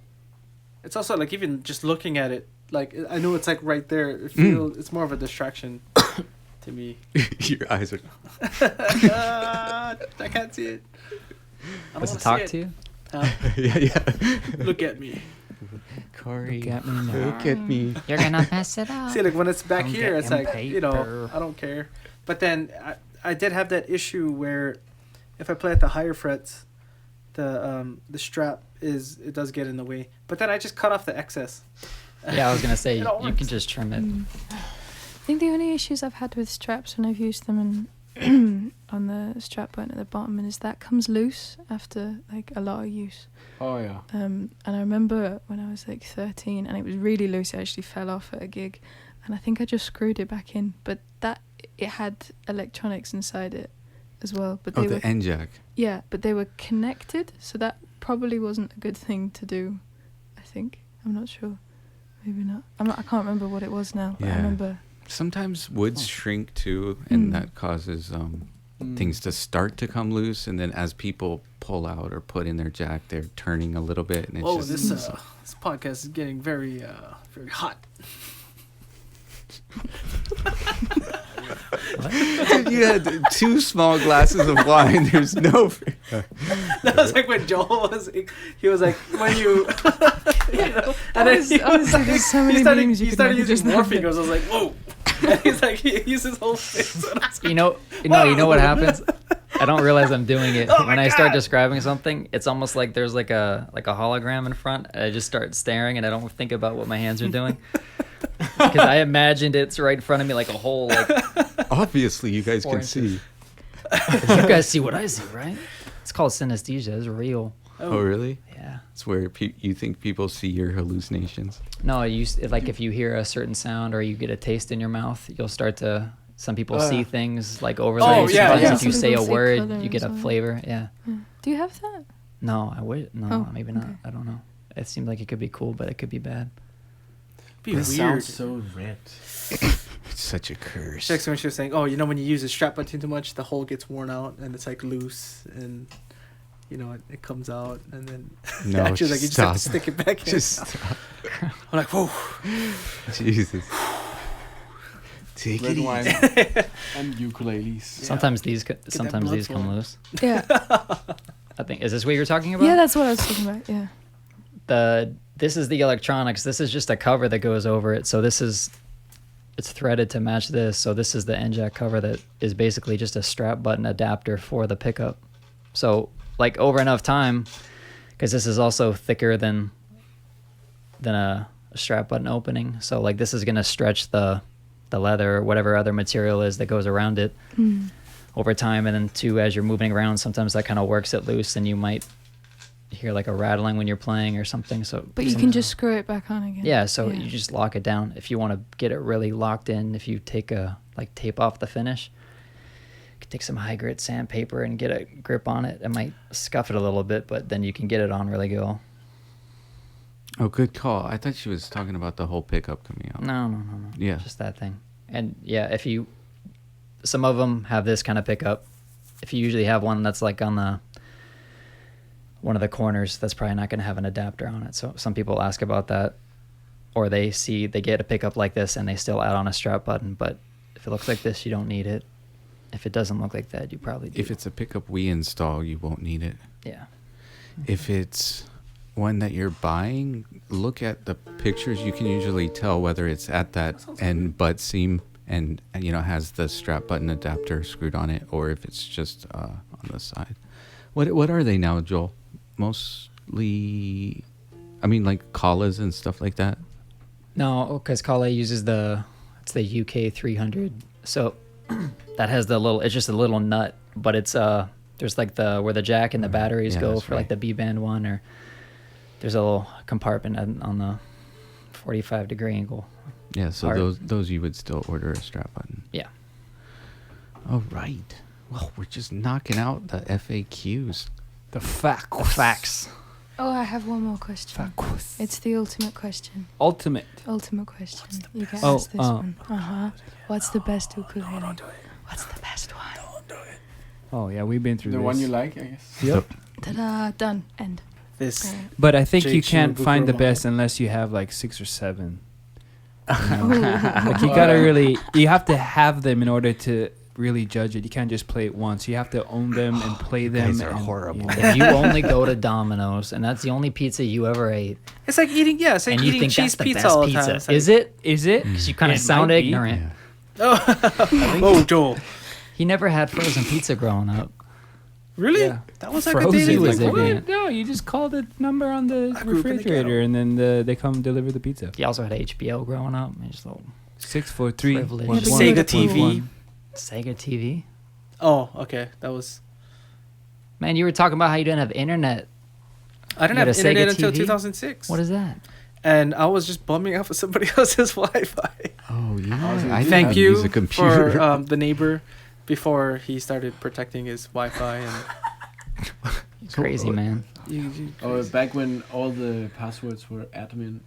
it's also like even just looking at it, like I know it's like right there. It feels it's more of a distraction to me. Your eyes are. I can't see it. I don't Does wanna it talk see to you? Huh? yeah. Look at me. Corey, look at me now. look at me. You're gonna mess it up. See, like when it's back I'm here, it's like getting you know paper. I don't care. But then I did have that issue where if I play at the higher frets, the strap it does get in the way. But then I just cut off the excess. Yeah, I was gonna say It all you can works. just trim it. I think the only issues I've had with straps when I've used them and on the strap button at the bottom is that comes loose after like a lot of use. Oh yeah. And I remember when I was like 13 and it was really loose, it actually fell off at a gig, and I think I just screwed it back in. But it had electronics inside it as well. But they Oh, were the end jack. yeah, but they were connected, so that probably wasn't a good thing to do. I think I'm not sure. Maybe not. I can't remember what it was now. But I Yeah. remember. Sometimes woods shrink too, and Mm. that causes things to start to come loose, and then as people pull out or put in their jack, they're turning a little bit, and it's Oh, just this podcast is getting very very hot. Dude, you had 2 small glasses of wine. There's no. That was like when Joel he was like when you, you know, and then he Honestly, there's so many memes you he could started make using just more now. fingers. I was like, whoa, and he's like he used his whole face. And I was like, You know what happens? I don't realize I'm doing it. Oh my When I start God. describing something, it's almost like there's like a hologram in front. And I just start staring and I don't think about what my hands are doing. Because I imagined it's right in front of me like a whole like Obviously, you guys can Oranges. see. you guys see what I see, right? It's called synesthesia. It's real. Oh, really? Yeah. It's where you think people see your hallucinations. No, like if you hear a certain sound or you get a taste in your mouth, you'll start to. Some people see things like overlays. Oh, yeah, Sometimes yeah. if you Some say a people see word, colour you get as a well. flavor. Yeah. Yeah. Do you have that? No, I would. No, Oh, maybe not. okay. I don't know. It seemed like it could be cool, but it could be bad. Be It weird. sounds so red. It's such a curse. Checks when she was saying, "Oh, you know, when you use a strap button too much, the hole gets worn out and it's like loose, and you know it comes out, and then No, actually like you just have to stop. stick it back in." Just stop. I'm like, whoa. Jesus. Take Red it wine easy. and ukuleles. Sometimes these sometimes blood these come flowing. loose. Yeah. I think is this what you're talking about? Yeah, that's what I was talking about. Yeah. This is the electronics. This is just a cover that goes over it. So it's threaded to match this. So this is the end jack cover that is basically just a strap button adapter for the pickup. So like over enough time, because this is also thicker than a strap button opening. So like this is gonna stretch the leather or whatever other material is that goes around it over time. And then too, as you're moving around, sometimes that kind of works it loose, and you might hear like a rattling when you're playing or something. So But you can just screw it back on again. yeah, so you just lock it down. If you want to get it really locked in, if you take tape off the finish, you can take some high grit sandpaper and get a grip on it. It might scuff it a little bit, but then you can get it on really good. Oh, good call. I thought she was talking about the whole pickup coming out. No. Yeah. Just that thing. And yeah, some of them have this kind of pickup. If you usually have one that's like on one of the corners, that's probably not going to have an adapter on it. So some people ask about that, or they get a pickup like this and they still add on a strap button. But if it looks like this, you don't need it. If it doesn't look like that, you probably do. If it's a pickup we install, you won't need it. Yeah. If it's one that you're buying, look at the pictures. You can usually tell whether it's at that end butt seam and has the strap button adapter screwed on it, or if it's just on the side. What are they now, Joel? Mostly, I mean, like Kalas and stuff like that. No, because Kale uses it's the UK 300. So that has it's just a little nut, but it's there's like where the jack and the batteries Yeah, go that's for like the B band one, or there's a little compartment on the 45-degree angle. Yeah, so Part. those you would still order a strap button. Yeah. All right. Well, we're just knocking out the FAQs. The facts. Oh, I have one more question. Facts. It's the ultimate question. Ultimate. Ultimate question. You get Oh, asked this one. What's the best ukulele? Don't do it. What's the best one? Don't do it. Oh yeah, we've been through The this. one you like, I guess. Yep. Ta-da! Done. End. This. Alright. But I think you Jake can't Schumacher find the model. best unless you have like 6 or 7. Ooh. Like you gotta really, you have to have them in order to really judge it. You can't just play it once. You have to own them and play them. guys are and, horrible. you know. If you only go to Domino's and that's the only pizza you ever ate, It's like eating. Yeah, it's like and you eating think cheese that's the pizza best all the time. pizza, It's like, is it? Is it? Because you kind of It sound might be. ignorant. Yeah. Oh, Joel. He never had frozen pizza growing up. Really? Yeah. That was like a Frozen daily was thing. like, What? what? No, you just call the number on the I grew up in the refrigerator and then they come deliver the pizza. He also had HBO growing up. He just little 6 for 3. Privilege. Yeah, but Sega you were TV. cool. Sega TV. Oh, okay. That was. Man, you were talking about how you didn't have internet. I didn't You have had a internet Sega until TV? 2006. What is that? And I was just bumming off of somebody else's Wi-Fi. Oh, yeah. Also, I Thank didn't you use a computer. for the neighbor before he started protecting his Wi-Fi and. Crazy, man. You Oh, back when all the passwords were admin.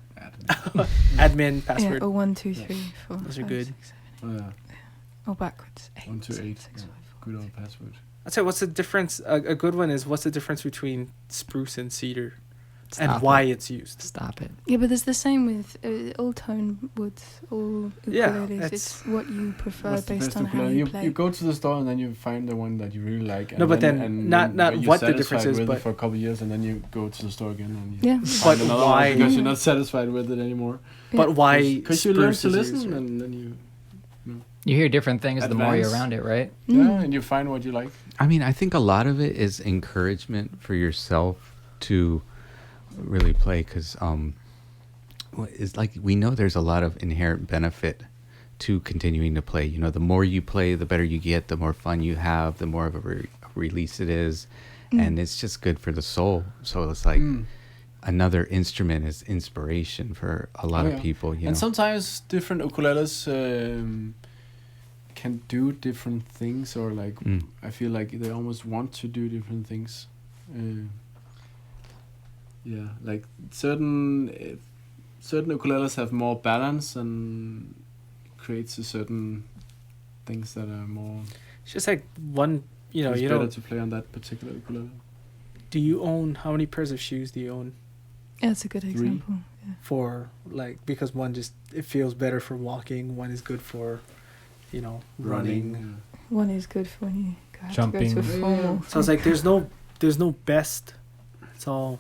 admin Yeah. password. Oh, 1, 2, 3, 4. Those are 5, good. 6, 7. Oh, backwards. 8, 1 to 8. 6, Yeah. 5, 4, Good old password. I'd say what's the difference? A good one is what's the difference between spruce and cedar, Stop and why it. it's used. Stop it. Yeah, but it's the same with all tone woods, all Yeah, ukuleles. it's- It's what you prefer What's the based best on how ukulele? you play. You go to the store and then you find the one that you really like. And No, but then and not you're what the difference satisfied is, with it but- for a couple of years, and then you go to the store again and you Yeah. find But another why- one because you're not satisfied with it anymore. But why? Because you learn to spruce is used, listen, right? and then you You hear different things the more you're Advance. around it, right? yeah, and you find what you like. I mean, I think a lot of it is encouragement for yourself to really play because it's like we know there's a lot of inherent benefit to continuing to play. You know, the more you play, the better you get, the more fun you have, the more of a release it is, and it's just good for the soul. So it's like another instrument is inspiration for a lot of people. You know, and sometimes different ukuleles can do different things, or like I feel like they almost want to do different things. Yeah, like certain ukuleles have more balance and creates a certain things that are more. It's just like one, you know, it's you better don't. to play on that particular ukulele. Do you own, how many pairs of shoes do you own? Yeah, that's a good example. Yeah. For like, because one just, it feels better for walking, one is good for, you know, running. One is good for when you have Jumping. to go to a formal. So it's like there's no best. It's all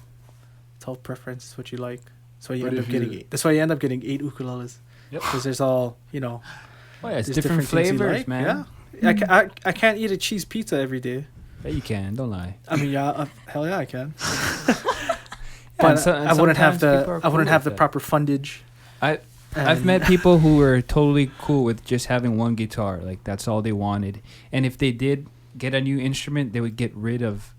preference. It's what you like. That's why you But end if up getting you- 8. That's why you end up getting 8 ukuleles. Yep. Because there's all, you know. Oh yeah, it's there's different things you flavors, like, man. Yeah. I can't eat a cheese pizza every day. Yeah, you can. Don't lie. I mean, yeah, hell yeah, I can. And But so- and I wouldn't have sometimes people are I wouldn't cool have the with that. proper fundage. I've And- met people who were totally cool with just having one guitar. Like that's all they wanted. And if they did get a new instrument, they would get rid of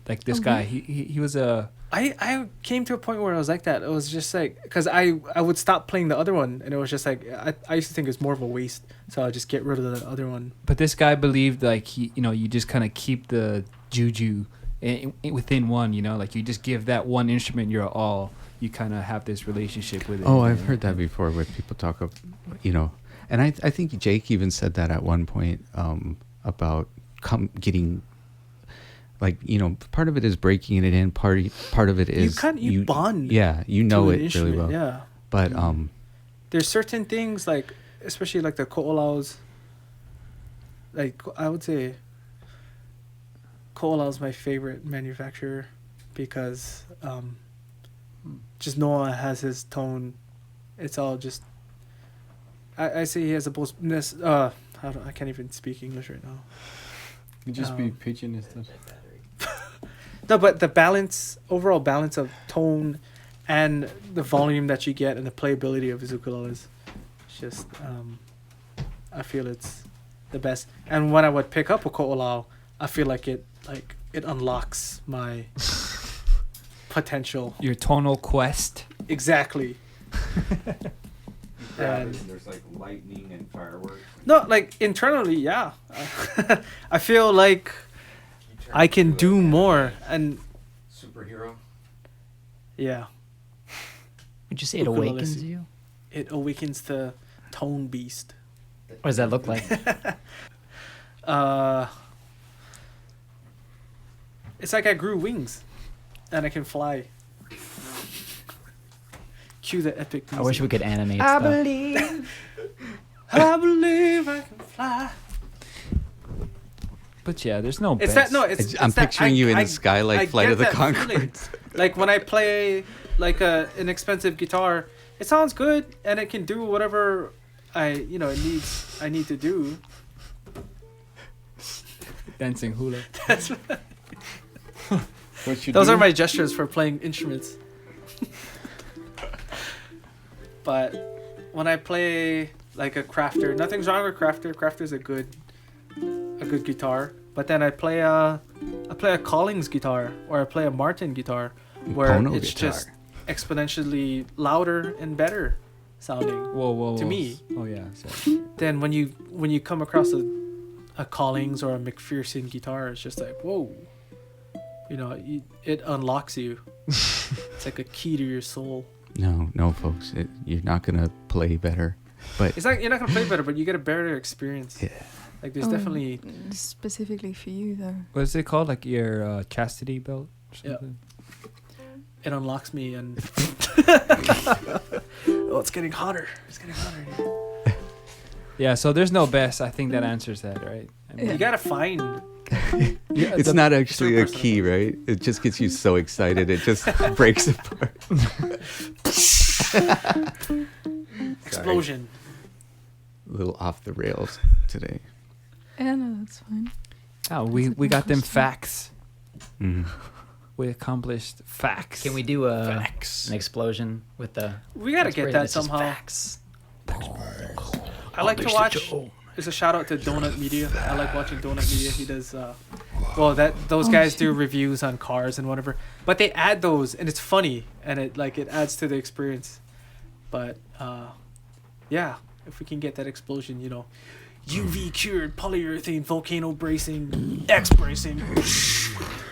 like this guy. He was a. I came to a point where I was like that. It was just like, because I would stop playing the other one, and it was just like, I used to think it was more of a waste, so I'd just get rid of the other one. But this guy believed like you just kind of keep the juju within one. You know, like you just give that one instrument your all. You kind of have this relationship with it. Oh, I've heard that before where people talk of, and I think Jake even said that at one point about getting, like, part of it is breaking it in, part of it is you bond. Yeah, you know to an it really instrument, well. Yeah. But There's certain things, like, especially like the ko'olaus, like, I would say Ko'olau's my favorite manufacturer because just Noah has his tone. It's all just, I say he has a most, I can't even speak English right now. You just be pigeon instead. No, but the overall balance of tone and the volume that you get and the playability of his ukuleles, it's just, I feel it's the best. And when I would pick up a ko'olau, I feel like it unlocks my potential. Your tonal quest. Exactly. And there's like lightning and fireworks. no, like internally, yeah. I feel like I can do more, and Superhero. yeah, Would you say it Ukulele. awakens you? it awakens the tone beast. What does that look like? It's like I grew wings, and I can fly. Cue the epic music. I wish we could animate I stuff. believe. I believe I can fly. But yeah, there's no It's best. that no. It's I'm that picturing you in I- the sky like I Flight get of the that feeling. Conchords. Like when I play like an expensive guitar, it sounds good and it can do whatever I need to do. Dancing hula. That's What you those do? are my gestures for playing instruments. But when I play like a Crafter, nothing's wrong with Crafter. Crafter's a good guitar. But then I play a Collings guitar or I play a Martin guitar where Pono it's guitar. just exponentially louder and better sounding Whoa. to me. Oh yeah. So. Then when you come across a Collings or a McPherson guitar, it's just like, whoa. It unlocks you. It's like a key to your soul. No, folks, you're not gonna play better. But It's like you're not gonna play better, but you get a better experience. Yeah. Like there's definitely Specifically for you, though. What's it called? Like your chastity belt? Or Yeah. something? it unlocks me and it's getting hotter. It's getting hotter here. Yeah. So there's no best. I think that answers that, right? I mean, You gotta find. yeah, it's the- not actually a personal. key, right? It just gets you so excited. It just breaks apart. Explosion. A little off the rails today. Yeah, no, that's fine. Oh, we got them facts. Mhm. We accomplished facts. Can we do facts? an explosion with the? We gotta That's get great, that this is somehow. Facts. I like to watch. It's a shout out to Donut Media. I like watching Donut Media. He does Well, those guys do reviews on cars and whatever, but they add those, and it's funny, and it adds to the experience. But yeah, if we can get that explosion, UV cured polyurethane volcano bracing, X bracing.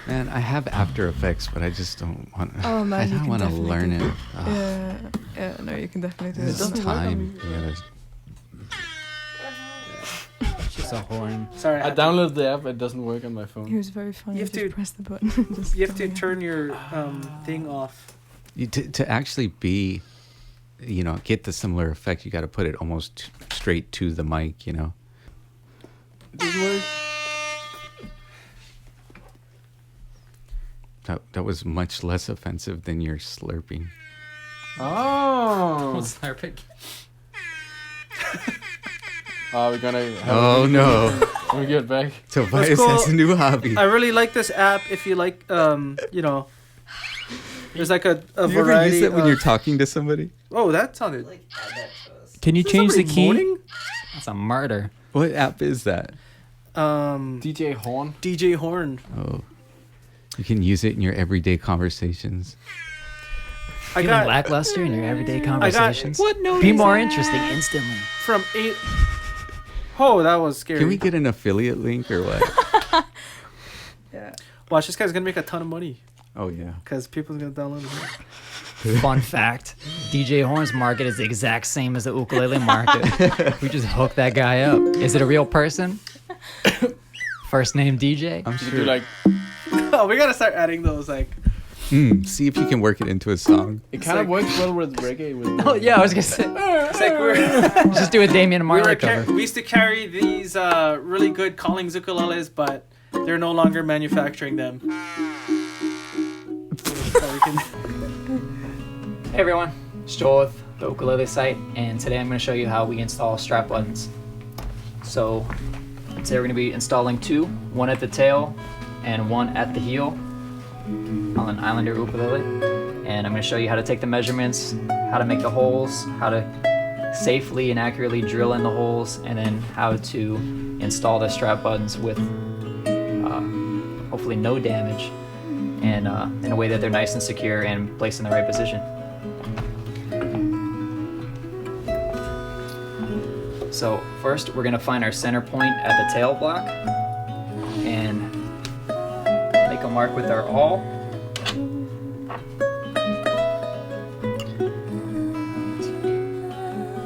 Man, I have After Effects, but I just don't want. Oh man, I you don't can want to definitely learn do it. Yeah, no, you can definitely do it. It's time. You gotta. It's just a horn. Sorry, I downloaded the app. It doesn't work on my He phone. was very funny. You You have just to- press the button. Just You have to going. turn your thing off. To actually be, get the similar effect, you got to put it almost straight to the mic. It doesn't work. That was much less offensive than your slurping. Oh. Slurping. We're gonna. Have Oh no, When we get back. Tobias cool. has a new hobby. I really like this app. If you like, there's like a Do you ever variety. use it when of- you're talking to somebody? Oh, that sounded. Can you Is change the somebody key? moaning? That's a murder. What app is that? DJ Horn. DJ Horn. Oh, you can use it in your everyday conversations. I Feeling got lackluster in your everyday conversations? What note Be is more that? interesting instantly. from 8. Oh, that was scary. Can we get an affiliate link or what? Yeah. Watch, this guy's gonna make a ton of money Oh yeah. because people's gonna download it. Fun fact: DJ Horn's market is the exact same as the ukulele market. We just hook that guy up. Is it a real person? First name DJ. I'm You sure. do like. Oh, we gotta start adding those like. See if you can work it into a song. It kind of works well with reggae. With Oh yeah, I was gonna say. It's like Just do a Damian Marley cover. we used to carry these really good Collings ukuleles, but they're no longer manufacturing them. So we can- Hey everyone, it's Joel with the Ukulele site, and today I'm going to show you how we install strap buttons. So today we're going to be installing two, one at the tail and one at the heel on an Islander ukulele. And I'm going to show you how to take the measurements, how to make the holes, how to safely and accurately drill in the holes, and then how to install the strap buttons with hopefully no damage and in a way that they're nice and secure and placed in the right position. So first we're gonna find our center point at the tail block and make a mark with our awl.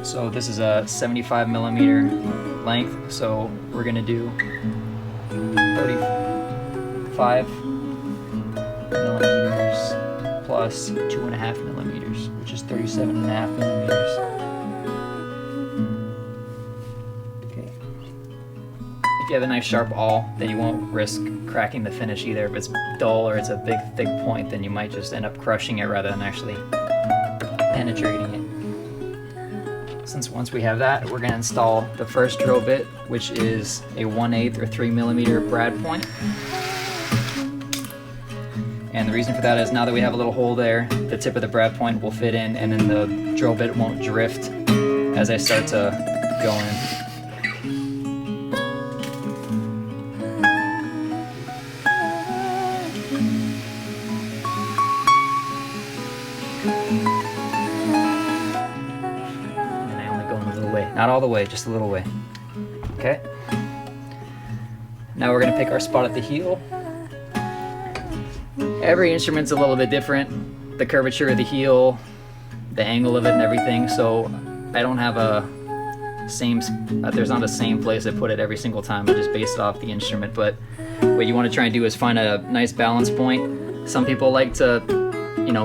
So this is a 75 millimeter length, so we're gonna do 35 millimeters plus 2.5 millimeters, which is 37.5 millimeters. If you have a nice sharp awl, then you won't risk cracking the finish either. If it's dull or it's a big thick point, then you might just end up crushing it rather than actually penetrating it. Since once we have that, we're going to install the first drill bit, which is a 1/8 or 3 millimeter brad point. And the reason for that is now that we have a little hole there, the tip of the brad point will fit in, and then the drill bit won't drift as I start to go in. Not all the way, just a little way. Okay. Now we're gonna pick our spot at the heel. Every instrument's a little bit different. The curvature of the heel, the angle of it and everything. So I don't have there's not a same place I put it every single time. I just base it off the instrument. But what you want to try and do is find a nice balance point. Some people like to,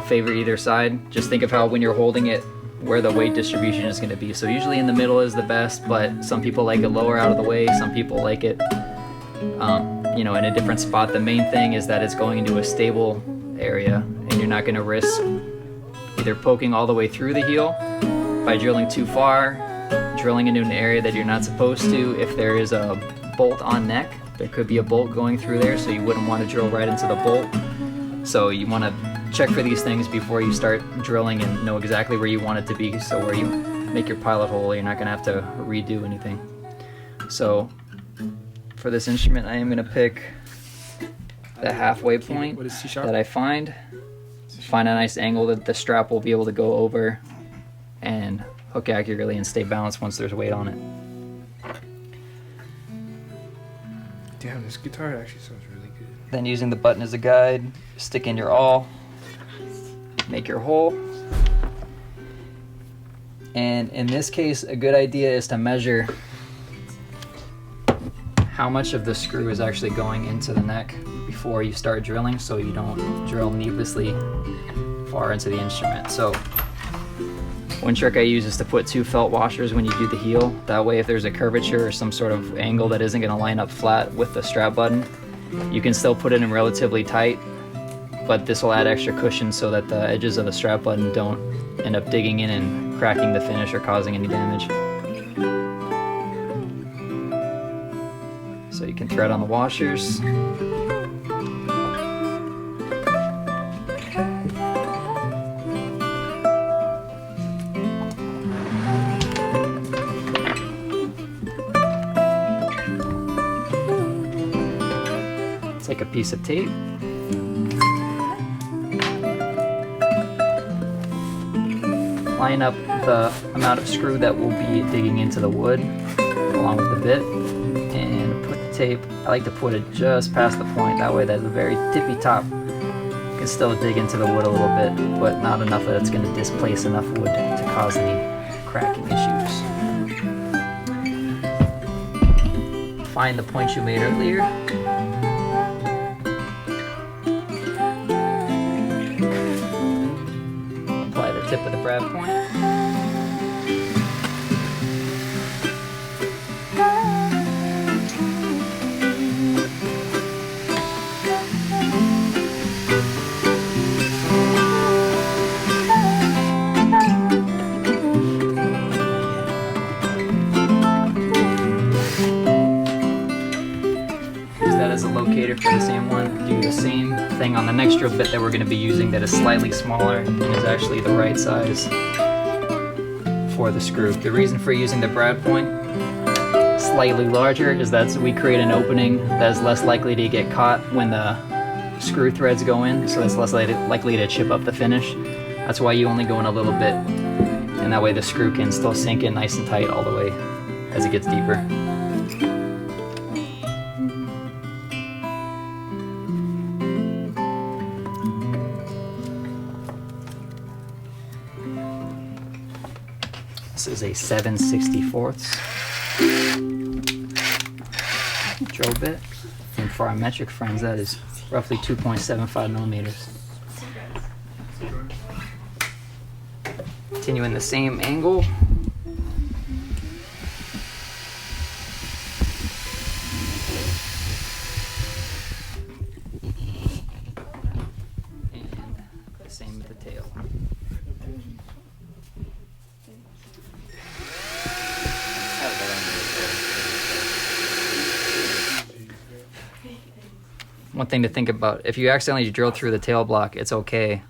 favor either side. Just think of how when you're holding it, where the weight distribution is going to be. So usually in the middle is the best, but some people like it lower out of the way. Some people like it, in a different spot. The main thing is that it's going into a stable area, and you're not going to risk either poking all the way through the heel by drilling too far, drilling into an area that you're not supposed to. If there is a bolt on neck, there could be a bolt going through there, so you wouldn't want to drill right into the bolt. So you want to check for these things before you start drilling and know exactly where you want it to be, so where you make your pilot hole, you're not going to have to redo anything. So for this instrument, I am going to pick the halfway point What is C sharp? that I find a nice angle that the strap will be able to go over and hook accurately and stay balanced once there's weight on it. Damn, this guitar actually sounds really good. Then using the button as a guide, stick in your awl, make your hole. And in this case, a good idea is to measure how much of the screw is actually going into the neck before you start drilling, so you don't drill needlessly far into the instrument. So one trick I use is to put 2 felt washers when you do the heel. That way if there's a curvature or some sort of angle that isn't going to line up flat with the strap button, you can still put it in relatively tight, but this will add extra cushion so that the edges of the strap button don't end up digging in and cracking the finish or causing any damage. So you can thread on the washers. Take a piece of tape. Line up the amount of screw that will be digging into the wood along with the bit, and put the tape, I like to put it just past the point, that way that the very tippy top can still dig into the wood a little bit, but not enough that it's going to displace enough wood to cause any cracking issues. Find the point you made earlier. Apply the tip of the brad point. For the same one, do the same thing on the next drill bit that we're going to be using that is slightly smaller and is actually the right size for the screw. The reason for using the brad point slightly larger is that we create an opening that is less likely to get caught when the screw threads go in, so it's less likely to chip up the finish. That's why you only go in a little bit, and that way the screw can still sink in nice and tight all the way as it gets deeper. This is a 7/64 drill bit, and for our metric friends that is roughly 2.75 millimeters. Continue in the same angle. And the same with the tail. One thing to think about, if you accidentally drill through the tail block, it's okay.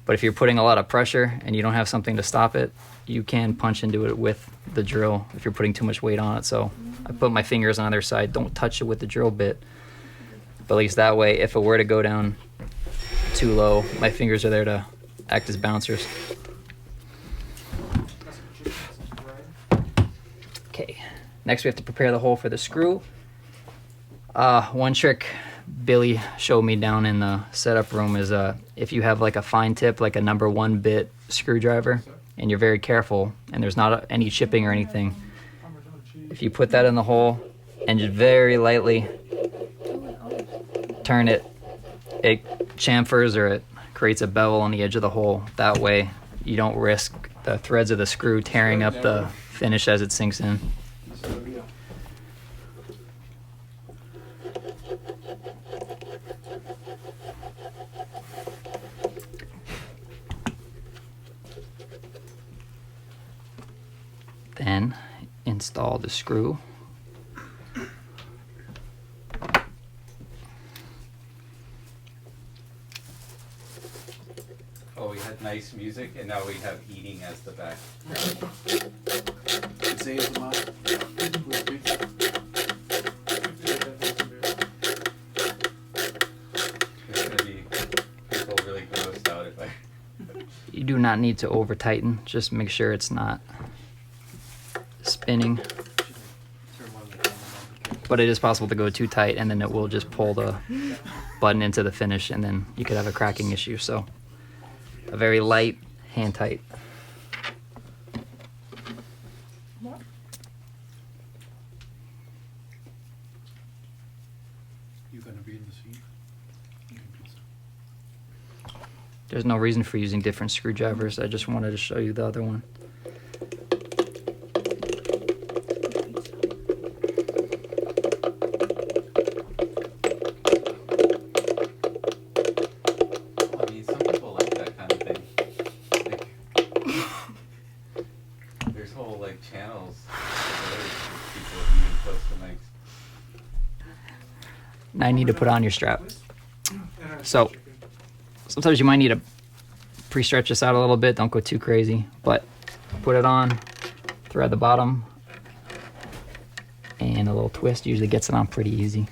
But if you're putting a lot of pressure and you don't have something to stop it, you can punch into it with the drill if you're putting too much weight on it. So I put my fingers on either side, don't touch it with the drill bit. But at least that way, if it were to go down too low, my fingers are there to act as bouncers. Okay, next we have to prepare the hole for the screw. One trick Billy showed me down in the setup room is if you have like a fine tip, like a number 1 bit screwdriver, and you're very careful and there's not any chipping or anything, if you put that in the hole and just very lightly turn it, it chamfers or it creates a bevel on the edge of the hole. That way you don't risk the threads of the screw tearing up the finish as it sinks in. Then install the screw. Oh, we had nice music, and now we have eating as the back. You do not need to over tighten. Just make sure it's not spinning. But it is possible to go too tight, and then it will just pull the button into the finish, and then you could have a cracking issue. So a very light hand tight. You gonna be in the scene? There's no reason for using different screwdrivers. I just wanted to show you the other one. I mean, some people like that kind of thing. Like, there's whole like channels for people even custom mics. Now you need to put on your strap. So sometimes you might need to pre-stretch this out a little bit. Don't go too crazy, but put it on, thread the bottom, and a little twist usually gets it on pretty easy.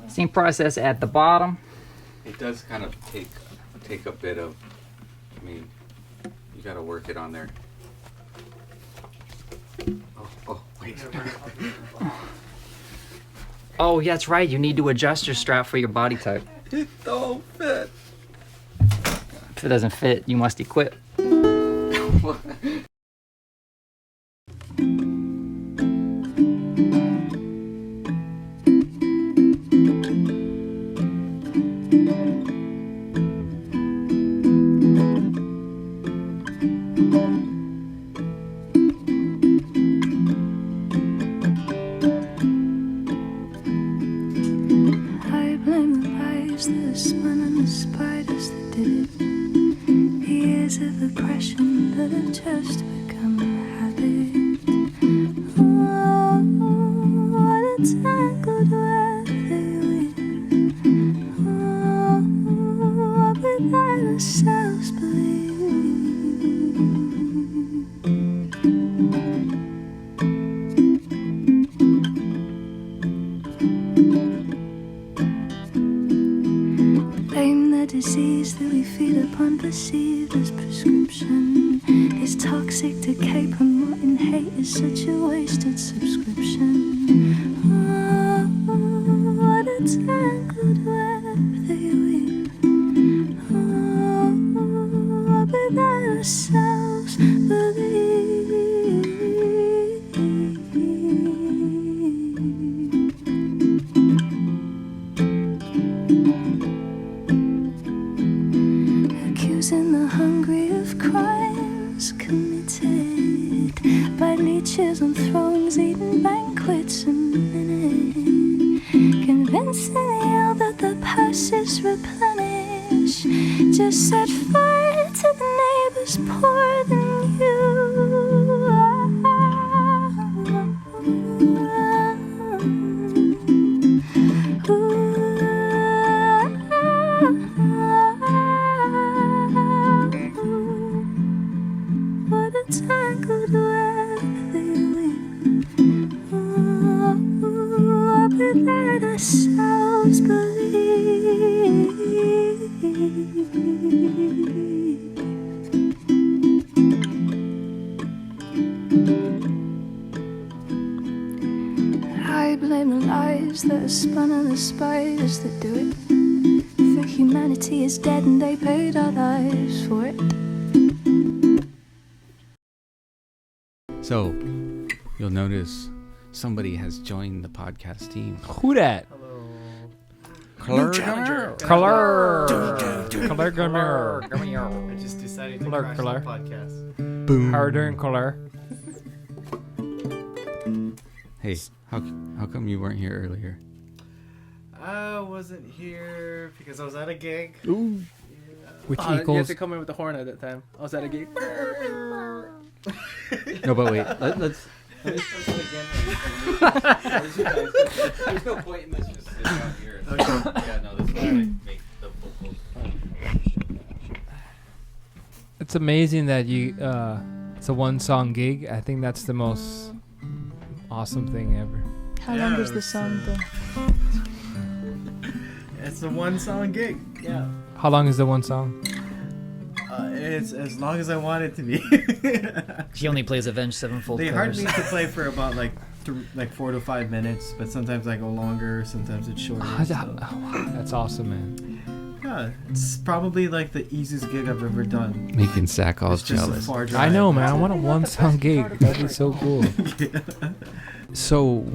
Same process at the bottom. It does kind of take a bit of, I mean, you got to work it on there. Oh, wait. Oh, yeah, that's right. You need to adjust your strap for your body type. It don't fit. If it doesn't fit, you must equip. I blame the lies, the sun and the spiders that did it. Years of oppression that have just become a habit. Oh, what a tangled web they weave. Oh, what we let ourselves believe. Blame the disease that we feed upon, perceived as prescription. This toxic decay promoting hate is such a wasted subscription. Oh, what a tangled web they weave. Oh, what we let ourselves believe. Accusing the hungry of crimes committed by leeches on thrones, eating banquets a minute, convincing the ill that the purse is replenished. Just set fire to the neighbors poorer than What a tangled web they weave. Oh, we let ourselves believe. I blame the lies that are spun on the spiders that do it. For humanity is dead and they paid our lives for it. So, you'll notice somebody has joined the podcast team. Who that? Hello. Color. Color. I just decided to Color, crash color. the podcast. Boom. Harder in color. Hey, how come you weren't here earlier? I wasn't here because I was at a gig. Ooh. Which You had equals. to come in with the horn at that time. I was at a gig. No, but wait. Let's start that again. There's no point in this just sitting out here. Yeah, no, this is why I make the vocals. It's amazing that you. It's a one-song gig. I think that's the most awesome thing ever. How Yeah, long was the it's, song though? It's a one song gig. Yeah. How long is the one song? It's as long as I want it to be. He only plays Avenged Sevenfold. They covers. hardly to play for about like 4 to 5 minutes, but sometimes I go longer, sometimes it's shorter. So. That's awesome, man. Yeah, it's probably like the easiest gig I've ever done. Making Zach all It's just a jealous. far I drive. know, man. I want a one song gig. That'd be so cool. So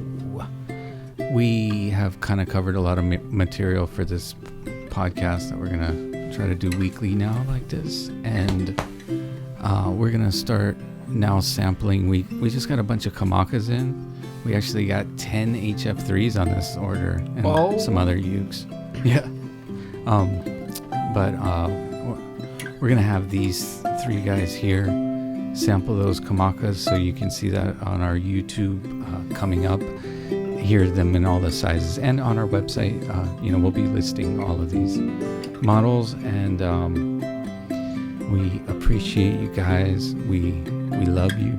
we have kind of covered a lot of material for this podcast that we're gonna try to do weekly now, like this, and we're gonna start now sampling. We just got a bunch of kamakas in. We actually got 10 HF3s on this order and some other ukes. Yeah. But we're gonna have these 3 guys here sample those kamakas, so you can see that on our YouTube coming up. Hear them in all the sizes, and on our website, we'll be listing all of these models, and we appreciate you guys. We love you,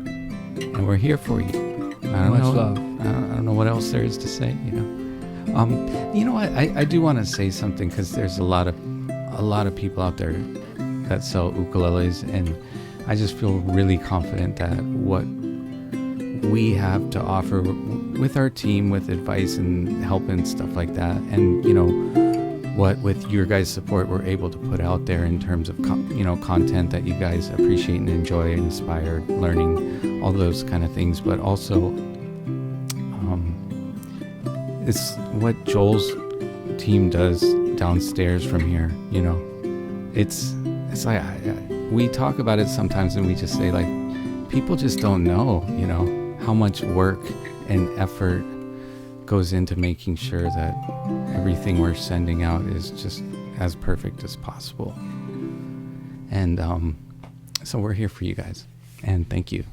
and we're here for you. I don't know what else there is to say. I do want to say something, because there's a lot of people out there that sell ukuleles, and I just feel really confident that what we have to offer with our team, with advice and help and stuff like that, and what with your guys' support we're able to put out there in terms of content that you guys appreciate and enjoy, inspired, learning, all those kind of things. But also it's what Joel's team does downstairs from here. It's like we talk about it sometimes, and we just say, like, people just don't know how much work and effort goes into making sure that everything we're sending out is just as perfect as possible. And so we're here for you guys, and thank you.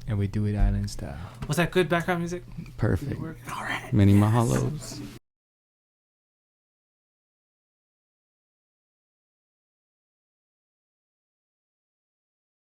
And we do it island style. Was that good background music? Perfect. All right. Many mahalos.